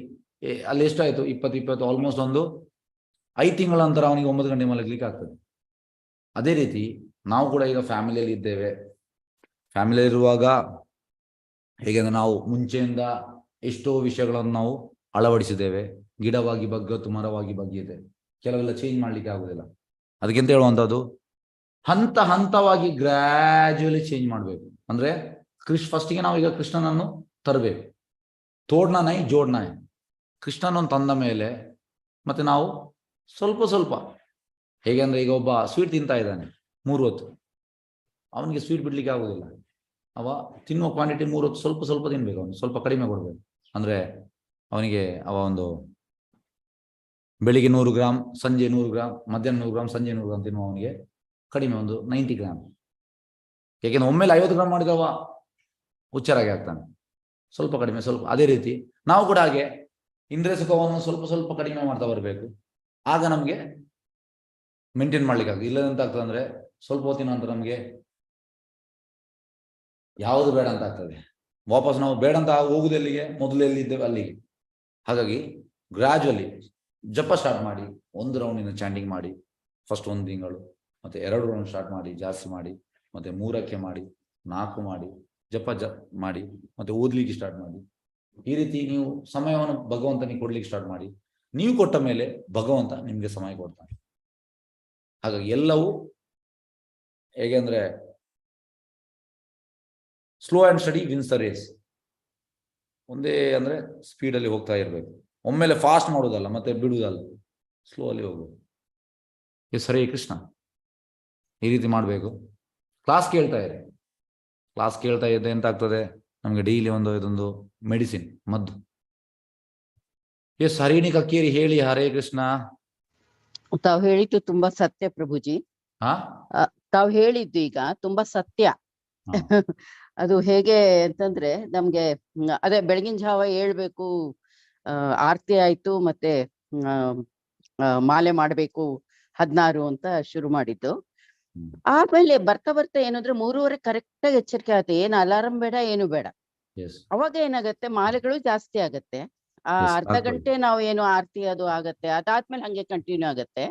ಅಲ್ಲಿ ಎಷ್ಟಾಯ್ತು? 20 ಆಲ್ಮೋಸ್ಟ್ ಒಂದು 5 ತಿಂಗಳ ನಂತರ ಅವನಿಗೆ 9 ಗಂಟೆ ಮಲಗಲಿಕ್ಕೆ ಆಗ್ತದೆ. ಅದೇ ರೀತಿ ನಾವು ಕೂಡ ಈಗ ಫ್ಯಾಮಿಲಿಯಲ್ಲಿ ಇದ್ದೇವೆ. ಫ್ಯಾಮಿಲಿಯಲ್ಲಿ ಇರುವಾಗ ಹೇಗೆಂದ್ರೆ ನಾವು ಮುಂಚೆಯಿಂದ ಎಷ್ಟೋ ವಿಷಯಗಳನ್ನು ನಾವು ಅಳವಡಿಸಿದ್ದೇವೆ. ಗಿಡವಾಗಿ ಬಗ್ಗತ್ತು ಮರವಾಗಿ ಬಗ್ಗಿದೆ, ಕೆಲವೆಲ್ಲ ಚೇಂಜ್ ಮಾಡ್ಲಿಕ್ಕೆ ಆಗುದಿಲ್ಲ. ಅದಕ್ಕೆಂತ ಹೇಳುವಂಥದ್ದು, ಹಂತ ಹಂತವಾಗಿ ಗ್ರಾಜುಯಲಿ ಚೇಂಜ್ ಮಾಡಬೇಕು. ಅಂದ್ರೆ ಫಸ್ಟಿಗೆ ನಾವು ಈಗ ಕೃಷ್ಣನನ್ನು ತರಬೇಕು. ತೋಡ್ನ ನೈ ಜೋಡ್ನ ನೈ, ಕೃಷ್ಣನನ್ನು ತಂದ ಮೇಲೆ ಮತ್ತೆ ನಾವು ಸ್ವಲ್ಪ ಸ್ವಲ್ಪ, ಹೇಗೆ ಅಂದ್ರೆ ಈಗ ಒಬ್ಬ ಸ್ವೀಟ್ ತಿಂತಾ ಇದ್ದಾನೆ 3 ಹೊತ್ತು, ಅವನಿಗೆ ಸ್ವೀಟ್ ಬಿಡ್ಲಿಕ್ಕೆ ಆಗುದಿಲ್ಲ. ಅವ ತಿನ್ನುವ ಕ್ವಾಂಟಿಟಿ 3 ಹೊತ್ತು ಸ್ವಲ್ಪ ಸ್ವಲ್ಪ ತಿನ್ಬೇಕು, ಅವನು ಸ್ವಲ್ಪ ಕಡಿಮೆ ಕೊಡ್ಬೇಕು. ಅಂದ್ರೆ ಅವನಿಗೆ ಒಂದು ಬೆಳಿಗ್ಗೆ 100 ಗ್ರಾಮ್, ಸಂಜೆ 100 ಗ್ರಾಮ್, ಮಧ್ಯಾಹ್ನ 100 ಗ್ರಾಮ್, ಸಂಜೆ 100 ಗ್ರಾಮ್ ತಿನ್ನುವ ಅವನಿಗೆ ಕಡಿಮೆ ಒಂದು 90 ಗ್ರಾಮ್. ಯಾಕೆಂದ್ರೆ ಒಮ್ಮೆಲೆ 50 ಗ್ರಾಮ್ ಮಾಡಿದವ ಹುಚ್ಚರಾಗಿ ಆಗ್ತಾನೆ, ಸ್ವಲ್ಪ ಕಡಿಮೆ ಸ್ವಲ್ಪ. ಅದೇ ರೀತಿ ನಾವು ಕೂಡ ಹಾಗೆ ಇಂದ್ರಿಯ ಸುಖವನ್ನು ಸ್ವಲ್ಪ ಸ್ವಲ್ಪ ಕಡಿಮೆ ಮಾಡ್ತಾ ಬರಬೇಕು. ಆಗ ನಮ್ಗೆ ಮೇಂಟೈನ್ ಮಾಡ್ಲಿಕ್ಕೆ ಆಗ್ತದೆ. ಇಲ್ಲದಂತ ಆಗ್ತದೆ ಅಂದ್ರೆ ಸ್ವಲ್ಪ ಹೊತ್ತಿನ ನಂತರ ನಮ್ಗೆ ಯಾವುದು ಬೇಡ ಅಂತ ಆಗ್ತದೆ. ವಾಪಸ್ ನಾವು ಬೇಡ ಅಂತ ಹೋಗುದೆಲ್ಲಿಗೆ, ಮೊದಲು ಎಲ್ಲಿದ್ದೇವೆ ಅಲ್ಲಿಗೆ. ಹಾಗಾಗಿ ಗ್ರಾಜುವಲಿ ಜಪ ಸ್ಟಾರ್ಟ್ ಮಾಡಿ, 1 ರೌಂಡಿನ ಚಾಂಟಿಂಗ್ ಮಾಡಿ, ಫಸ್ಟ್ 1 ತಿಂಗಳು, ಮತ್ತೆ 2 ರೌಂಡ್ ಸ್ಟಾರ್ಟ್ ಮಾಡಿ, ಜಾಸ್ತಿ ಮಾಡಿ, ಮತ್ತೆ 3ಕ್ಕೆ ಮಾಡಿ, 4 ಮಾಡಿ, ಜಪ ಮಾಡಿ, ಮತ್ತೆ ಓದ್ಲಿಕ್ಕೆ ಸ್ಟಾರ್ಟ್ ಮಾಡಿ. ಈ ರೀತಿ ನೀವು ಸಮಯವನ್ನು ಭಗವಂತನಿಗೆ ಕೊಡ್ಲಿಕ್ಕೆ ಸ್ಟಾರ್ಟ್ ಮಾಡಿ. ನೀವು ಕೊಟ್ಟ ಮೇಲೆ ಭಗವಂತ ನಿಮ್ಗೆ ಸಮಯ ಕೊಡ್ತಾನೆ. ಹಾಗಾಗಿ ಎಲ್ಲವೂ ಹೇಗೆ ಅಂದ್ರೆ, slow and steady wins the race. ಒಂದೇ ಅಂದ್ರೆ ಸ್ಪೀಡಲ್ಲಿ ಹೋಗ್ತಾ ಇರಬೇಕು. ಒಮ್ಮೆಲೆ ಫಾಸ್ಟ್ ಮಾಡೋದಲ್ಲ, ಮತ್ತೆ ಬಿಡುವುದಲ್ಲ, ಸ್ಲೋ ಅಲ್ಲಿ ಹೋಗುದು. ಎಸ್ ಹರೇ ಕೃಷ್ಣ. ಈ ರೀತಿ ಮಾಡಬೇಕು. ಕ್ಲಾಸ್ ಕೇಳ್ತಾ ಇರಿ. ಕ್ಲಾಸ್ ಕೇಳ್ತಾ ಇದ್ದೆ ಎಂತಾಗ್ತದೆ, ನಮಗೆ ಡೈಲಿ ಇದೊಂದು ಮೆಡಿಸಿನ್, ಮದ್ದು. ಎಸ್ ಹರಿಣಿ ಕಕ್ಕೇರಿ ಹೇಳಿ. ಹರೇ ಕೃಷ್ಣ. ತಾವು ಹೇಳಿದ್ದು ತುಂಬಾ ಸತ್ಯ ಪ್ರಭುಜಿ. ಹಾ ತಾವು ಹೇಳಿದ್ದು ಈಗ ತುಂಬಾ ಸತ್ಯ. ಅದು ಹೇಗೆ ಅಂತಂದ್ರೆ ನಮ್ಗೆ ಅದೇ ಬೆಳಗಿನ ಜಾವ ಹೇಳ್ಬೇಕು, ಆರತಿ ಆಯ್ತು, ಮತ್ತೆ ಮಾಲೆ ಮಾಡ್ಬೇಕು 16 ಅಂತ ಶುರು ಮಾಡಿದ್ದು. ಆಮೇಲೆ ಬರ್ತಾ ಬರ್ತಾ ಏನಂದ್ರೆ 3:30 ಕರೆಕ್ಟ್ ಆಗಿ ಎಚ್ಚರಿಕೆ ಆಗುತ್ತೆ. ಏನು ಅಲಾರಂ ಬೇಡ, ಏನು ಬೇಡ. ಅವಾಗ ಏನಾಗತ್ತೆ, ಮಾಲೆಗಳು ಜಾಸ್ತಿ ಆಗತ್ತೆ. ಅರ್ಧ ಗಂಟೆ ನಾವು ಏನು ಆರತಿ ಅದು ಆಗತ್ತೆ, ಅದಾದ್ಮೇಲೆ ಹಂಗೆ ಕಂಟಿನ್ಯೂ ಆಗತ್ತೆ.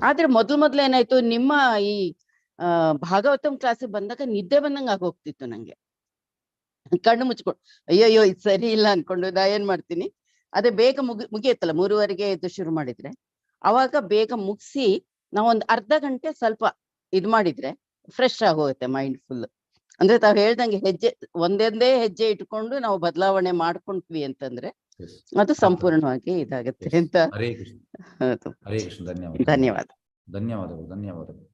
ಆದ್ರೆ ಮೊದ್ಲು ಏನಾಯ್ತು, ನಿಮ್ಮ ಈ ಭಾಗವತಂ ಕ್ಲಾಸಿಗೆ ಬಂದಾಗ ನಿದ್ದೆ ಬಂದಂಗ ಆಗೋಗ್ತಿತ್ತು ನಂಗೆ. ಕಣ್ಣು ಮುಚ್ಕೊಂಡು ಅಯ್ಯಯ್ಯೋ ಇದು ಸರಿ ಇಲ್ಲ ಅನ್ಕೊಂಡು ನಾ ಏನ್ ಮಾಡ್ತೀನಿ, ಅದೇ ಬೇಗ ಮುಗಿಯತ್ತಲ್ಲ 3:30ಗೆ ಎದ್ದು ಶುರು ಮಾಡಿದ್ರೆ, ಅವಾಗ ಬೇಗ ಮುಗಿಸಿ ನಾವೊಂದ್ ಅರ್ಧ ಗಂಟೆ ಸ್ವಲ್ಪ ಇದ್ ಮಾಡಿದ್ರೆ ಫ್ರೆಶ್ ಆಗೋಗುತ್ತೆ ಮೈಂಡ್ ಫುಲ್. ಅಂದ್ರೆ ತಾವ್ ಹೇಳ್ದಂಗೆ ಒಂದೇ ಹೆಜ್ಜೆ ಇಟ್ಕೊಂಡು ನಾವು ಬದಲಾವಣೆ ಮಾಡ್ಕೊಂಡ್ವಿ ಅಂತಂದ್ರೆ ಅದು ಸಂಪೂರ್ಣವಾಗಿ ಇದಾಗತ್ತೆ ಅಂತ. ಹರೇ ಕೃಷ್ಣ. ಹರೇ ಕೃಷ್ಣ. ಧನ್ಯವಾದ. ಧನ್ಯವಾದಗಳು, ಧನ್ಯವಾದಗಳು.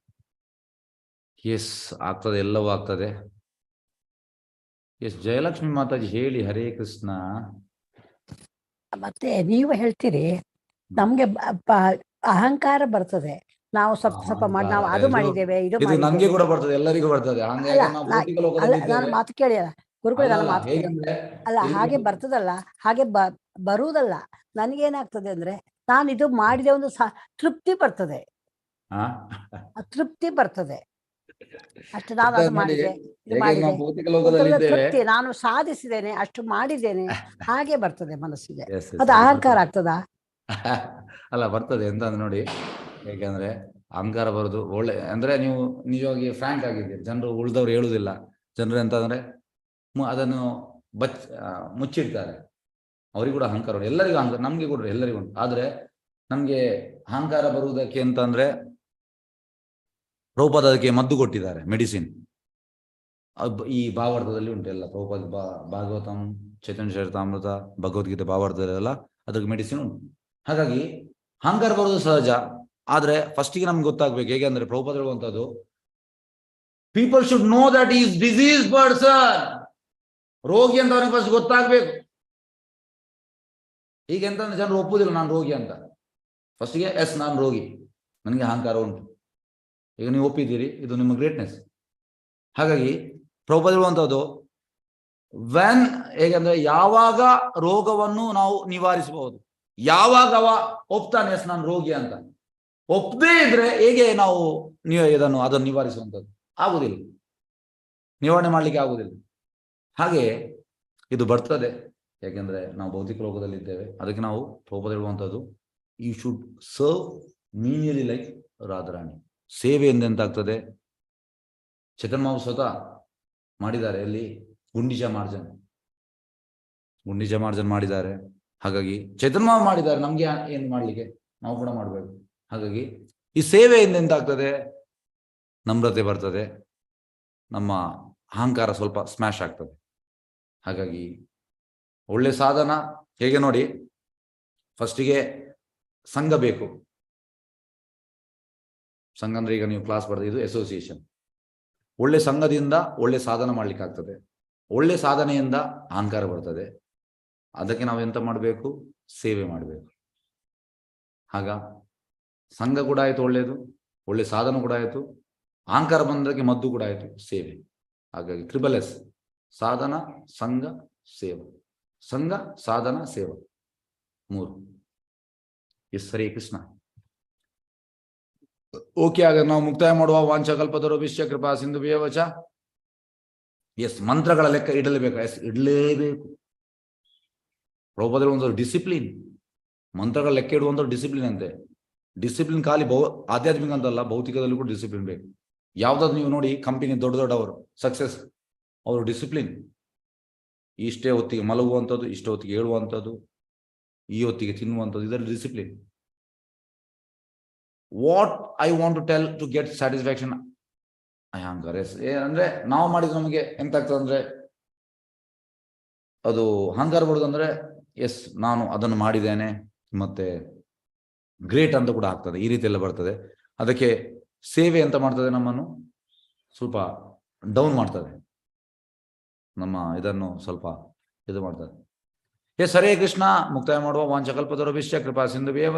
ಎಸ್ ಆಗ್ತದೆ, ಎಲ್ಲವೂ ಆಗ್ತದೆ. ಎಸ್ ಜಯಲಕ್ಷ್ಮಿ ಮಾತಾಜಿ ಹೇಳಿ. ಹರೇ ಕೃಷ್ಣ. ಮತ್ತೆ ನೀವು ಹೇಳ್ತೀರಿ ನಮ್ಗೆ ಅಹಂಕಾರ ಬರ್ತದೆ, ನಾವು ಸ್ವಲ್ಪ ಮಾಡಿ ನಾವು ಅದು ಮಾಡಿದ್ದೇವೆ, ಇದು ನಮ್ಗೆ ಕೂಡ ಬರ್ತದೆ, ಎಲ್ಲರಿಗೂ ಬರ್ತದೆ. ನಾನು ಮಾತು ಕೇಳಿ ಗುರುಗಳು, ನನ್ನ ಮಾತು ಅಲ್ಲ, ಹಾಗೆ ಬರ್ತದಲ್ಲ, ಹಾಗೆ ಬರುವುದಲ್ಲ. ನನ್ಗೇನಾಗ್ತದೆ ಅಂದ್ರೆ, ನಾನು ಇದು ಮಾಡಿದೆ ಒಂದು ತೃಪ್ತಿ ಬರ್ತದೆ, ತೃಪ್ತಿ ಬರ್ತದೆ ಅಷ್ಟು. ನಾನು ಅದು ಮಾಡಿದೆ, ಇದು ಮಾಡಿದೆ, ತೃಪ್ತಿ, ನಾನು ಸಾಧಿಸಿದ್ದೇನೆ, ಅಷ್ಟು ಮಾಡಿದ್ದೇನೆ, ಹಾಗೆ ಬರ್ತದೆ ಮನಸ್ಸಿಗೆ. ಅದು ಅಹಂಕಾರ ಆಗ್ತದಾ? ಅಲ್ಲ, ಬರ್ತದೆ. ಎಂತ ಅಂದ್ರೆ ನೋಡಿ, ಯಾಕಂದ್ರೆ ಅಹಂಕಾರ ಬರೋದು ಒಳ್ಳೆ ಅಂದ್ರೆ ನೀವು ನಿಜವಾಗಿ ಫ್ರಾಂಕ್ ಆಗಿದ್ದೀರಿ. ಜನರು ಉಳಿದವ್ರು ಹೇಳುದಿಲ್ಲ. ಜನರು ಎಂತ ಅಂದ್ರೆ ಅದನ್ನು ಮುಚ್ಚಿಡ್ತಾರೆ. ಅವ್ರಿಗೆ ಕೂಡ ಅಹಂಕಾರ ಉಂಟು, ಎಲ್ಲರಿಗೂ ಅಹಂಕಾರ, ನಮ್ಗೆ ಕೂಡ ಎಲ್ಲರಿಗೂ ಉಂಟು. ಆದ್ರೆ ನಮ್ಗೆ ಅಹಂಕಾರ ಬರುವುದಕ್ಕೆ ಅಂತ ಅಂದ್ರೆ ಪ್ರಭುಪಾದ ಅದಕ್ಕೆ ಮದ್ದು ಕೊಟ್ಟಿದ್ದಾರೆ, ಮೆಡಿಸಿನ್. ಈ ಭಾವಾರ್ಥದಲ್ಲಿ ಉಂಟು ಎಲ್ಲ. ಪ್ರಭುಪಾದ ಭಾಗವತಂ, ಚೈತನ್ಯ ಚರಿತಾಮೃತ, ಭಗವದ್ಗೀತೆ ಭಾವಾರ್ಥದಲ್ಲೆಲ್ಲ ಅದಕ್ಕೆ ಮೆಡಿಸಿನ್ ಉಂಟು. ಹಾಗಾಗಿ ಅಹಂಕಾರ ಬರೋದು ಸಹಜ. ಆದ್ರೆ ಫಸ್ಟಿಗೆ ನಮ್ಗೆ ಗೊತ್ತಾಗ್ಬೇಕು. ಹೇಗೆ ಅಂದ್ರೆ ಪ್ರಭುಪಾದ ಹೇಳುವಂಥದ್ದು, people should know that is disease person. ರೋಗಿ ಅಂತ ಅವನಿಗೆ ಫಸ್ಟ್ ಗೊತ್ತಾಗ್ಬೇಕು. ಈಗ ಎಂತಂದ್ರೆ ಜನರು ಒಪ್ಪುದಿಲ್ಲ ನಾನು ರೋಗಿ ಅಂತ. ಫಸ್ಟಿಗೆ ಎಸ್ ನಾನು ರೋಗಿ, ನನಗೆ ಅಹಂಕಾರ ಉಂಟು. ಈಗ ನೀವು ಒಪ್ಪಿದ್ದೀರಿ, ಇದು ನಿಮ್ಮ ಗ್ರೇಟ್ನೆಸ್. ಹಾಗಾಗಿ ಪ್ರಭುಪಾದ ಹೇಳುವಂಥದ್ದು, ಹೇಗೆಂದ್ರೆ ಯಾವಾಗ ರೋಗವನ್ನು ನಾವು ನಿವಾರಿಸಬಹುದು, ಯಾವಾಗ ಅವ ಒಪ್ತಾನೆ ಎಸ್ ನಾನು ರೋಗಿ ಅಂತ. ಒಪ್ಪದೇ ಇದ್ರೆ ಹೇಗೆ ನಾವು ಅದನ್ನು ನಿವಾರಿಸುವಂಥದ್ದು ಆಗುದಿಲ್ಲ, ನಿವಾರಣೆ ಮಾಡ್ಲಿಕ್ಕೆ ಆಗುದಿಲ್ಲ. ಹಾಗೆ ಇದು ಬರ್ತದೆ. ಯಾಕೆಂದ್ರೆ ನಾವು ಭೌತಿಕ ಲೋಕದಲ್ಲಿ ಇದ್ದೇವೆ. ಅದಕ್ಕೆ ನಾವು ಪ್ರಭುಪಾದ ಹೇಳುವಂಥದ್ದು, you should serve menially like Radharani. ಸೇವೆ ಎಂದೆಂತಾಗ್ತದೆ. ಚೇತನ್ ಸ್ವತಃ ಮಾಡಿದ್ದಾರೆ. ಎಲ್ಲಿ? ಗುಂಡಿಚ ಮಾರ್ಜನ್ ಮಾಡಿದ್ದಾರೆ. ಹಾಗಾಗಿ ಚೇತನ್ ಮಾಡಿದ್ದಾರೆ, ನಮ್ಗೆ ಏನು ಮಾಡ್ಲಿಕ್ಕೆ, ನಾವು ಕೂಡ ಮಾಡ್ಬೇಕು. ಹಾಗಾಗಿ ಈ ಸೇವೆಯಿಂದ ಎಂತಾಗ್ತದೆ, ನಮ್ರತೆ ಬರ್ತದೆ, ನಮ್ಮ ಅಹಂಕಾರ ಸ್ವಲ್ಪ ಸ್ಮ್ಯಾಶ್ ಆಗ್ತದೆ. ಹಾಗಾಗಿ ಒಳ್ಳೆ ಸಾಧನ. ಹೇಗೆ ನೋಡಿ, ಫಸ್ಟಿಗೆ ಸಂಘ ಬೇಕು. ಸಂಘ ಅಂದ್ರೆ ಈಗ ನೀವು ಕ್ಲಾಸ್ ಬರ್ತದೆ, ಇದು ಅಸೋಸಿಯೇಷನ್. ಒಳ್ಳೆ ಸಂಘದಿಂದ ಒಳ್ಳೆ ಸಾಧನ ಮಾಡ್ಲಿಕ್ಕೆ ಆಗ್ತದೆ. ಒಳ್ಳೆ ಸಾಧನೆಯಿಂದ ಅಹಂಕಾರ ಬರ್ತದೆ. ಅದಕ್ಕೆ ನಾವು ಎಂತ ಮಾಡಬೇಕು? ಸೇವೆ ಮಾಡಬೇಕು. ಆಗ ಸಂಘ ಕೂಡ ಆಯ್ತು ಒಳ್ಳೇದು, ಒಳ್ಳೆ ಸಾಧನ ಕೂಡ ಆಯ್ತು, ಅಹಂಕಾರ ಬಂದಕ್ಕೆ ಮದ್ದು ಕೂಡ ಆಯ್ತು, ಸೇವೆ. ಹಾಗಾಗಿ TSS: ಸಾಧನ, ಸಂಘ, ಸೇವ. ಸಂಘ, ಸಾಧನ, ಸೇವ, 3. ಎಸ್ ಹರೇ ಕೃಷ್ಣ. ಓಕೆ, ಆಗ ನಾವು ಮುಕ್ತಾಯ ಮಾಡುವ. ವಾಂಛಕಲ್ಪತರುಭ್ಯಶ್ಚ ಕೃಪಾ ಸಿಂಧುಭ್ಯೋ ವಚ. ಎಸ್, ಮಂತ್ರಗಳ ಲೆಕ್ಕ ಇಡಲೇಬೇಕು. ಎಸ್, ಇಡಲೇಬೇಕು. ಪ್ರಭುಪಾದರ ಒಂದು ಡಿಸಿಪ್ಲಿನ್, ಮಂತ್ರಗಳ ಲೆಕ್ಕ ಇಡುವಂಥ ಡಿಸಿಪ್ಲಿನ್ ಅಂತೆ. ಡಿಸಿಪ್ಲಿನ್ ಖಾಲಿ ಆಧ್ಯಾತ್ಮಿಕ ಅಂತಲ್ಲ, ಭೌತಿಕದಲ್ಲೂ ಕೂಡ ಡಿಸಿಪ್ಲಿನ್ ಬೇಕು. ಯಾವ್ದಾದ್ರು ನೀವು ನೋಡಿ, ಕಂಪನಿ ದೊಡ್ಡವರು ಸಕ್ಸಸ್, ಅವರು ಡಿಸಿಪ್ಲಿನ್. ಇಷ್ಟೇ ಹೊತ್ತಿಗೆ ಮಲಗುವಂಥದ್ದು, ಇಷ್ಟೇ ಹೊತ್ತಿಗೆ ಹೇಳುವಂಥದ್ದು, ಈ ಹೊತ್ತಿಗೆ ತಿನ್ನುವಂಥದ್ದು, ಇದರಲ್ಲಿ discipline. What I want to tell to get satisfaction, ಅಹಂಕಾರ. ಅಂದ್ರೆ ನಾವು ಮಾಡಿದ್ರೆ ನಮಗೆ ಎಂತಾಗ್ತದೆ ಅಂದ್ರೆ ಅದು ಅಹಂಕಾರ ಬರುದು ಅಂದ್ರೆ ಎಸ್ ನಾನು ಅದನ್ನು ಮಾಡಿದ್ದೇನೆ ಮತ್ತೆ ಗ್ರೇಟ್ ಅಂತ ಕೂಡ ಆಗ್ತದೆ, ಈ ರೀತಿ ಎಲ್ಲ ಬರ್ತದೆ. ಅದಕ್ಕೆ ಸೇವೆ ಅಂತ ಮಾಡ್ತದೆ, ನಮ್ಮನ್ನು ಸ್ವಲ್ಪ ಡೌನ್ ಮಾಡ್ತದೆ, ನಮ್ಮ ಇದನ್ನು ಸ್ವಲ್ಪ ಇದು ಮಾಡ್ತದೆ. ಎಸ್, ಹರೇ ಕೃಷ್ಣ. ಮುಕ್ತಾಯ ಮಾಡುವ. ವಾಂಚಕಲ್ಪತರುಭ್ಯಶ್ಚ ಕೃಪಾ ಸಿಂಧುಭ್ಯೇವ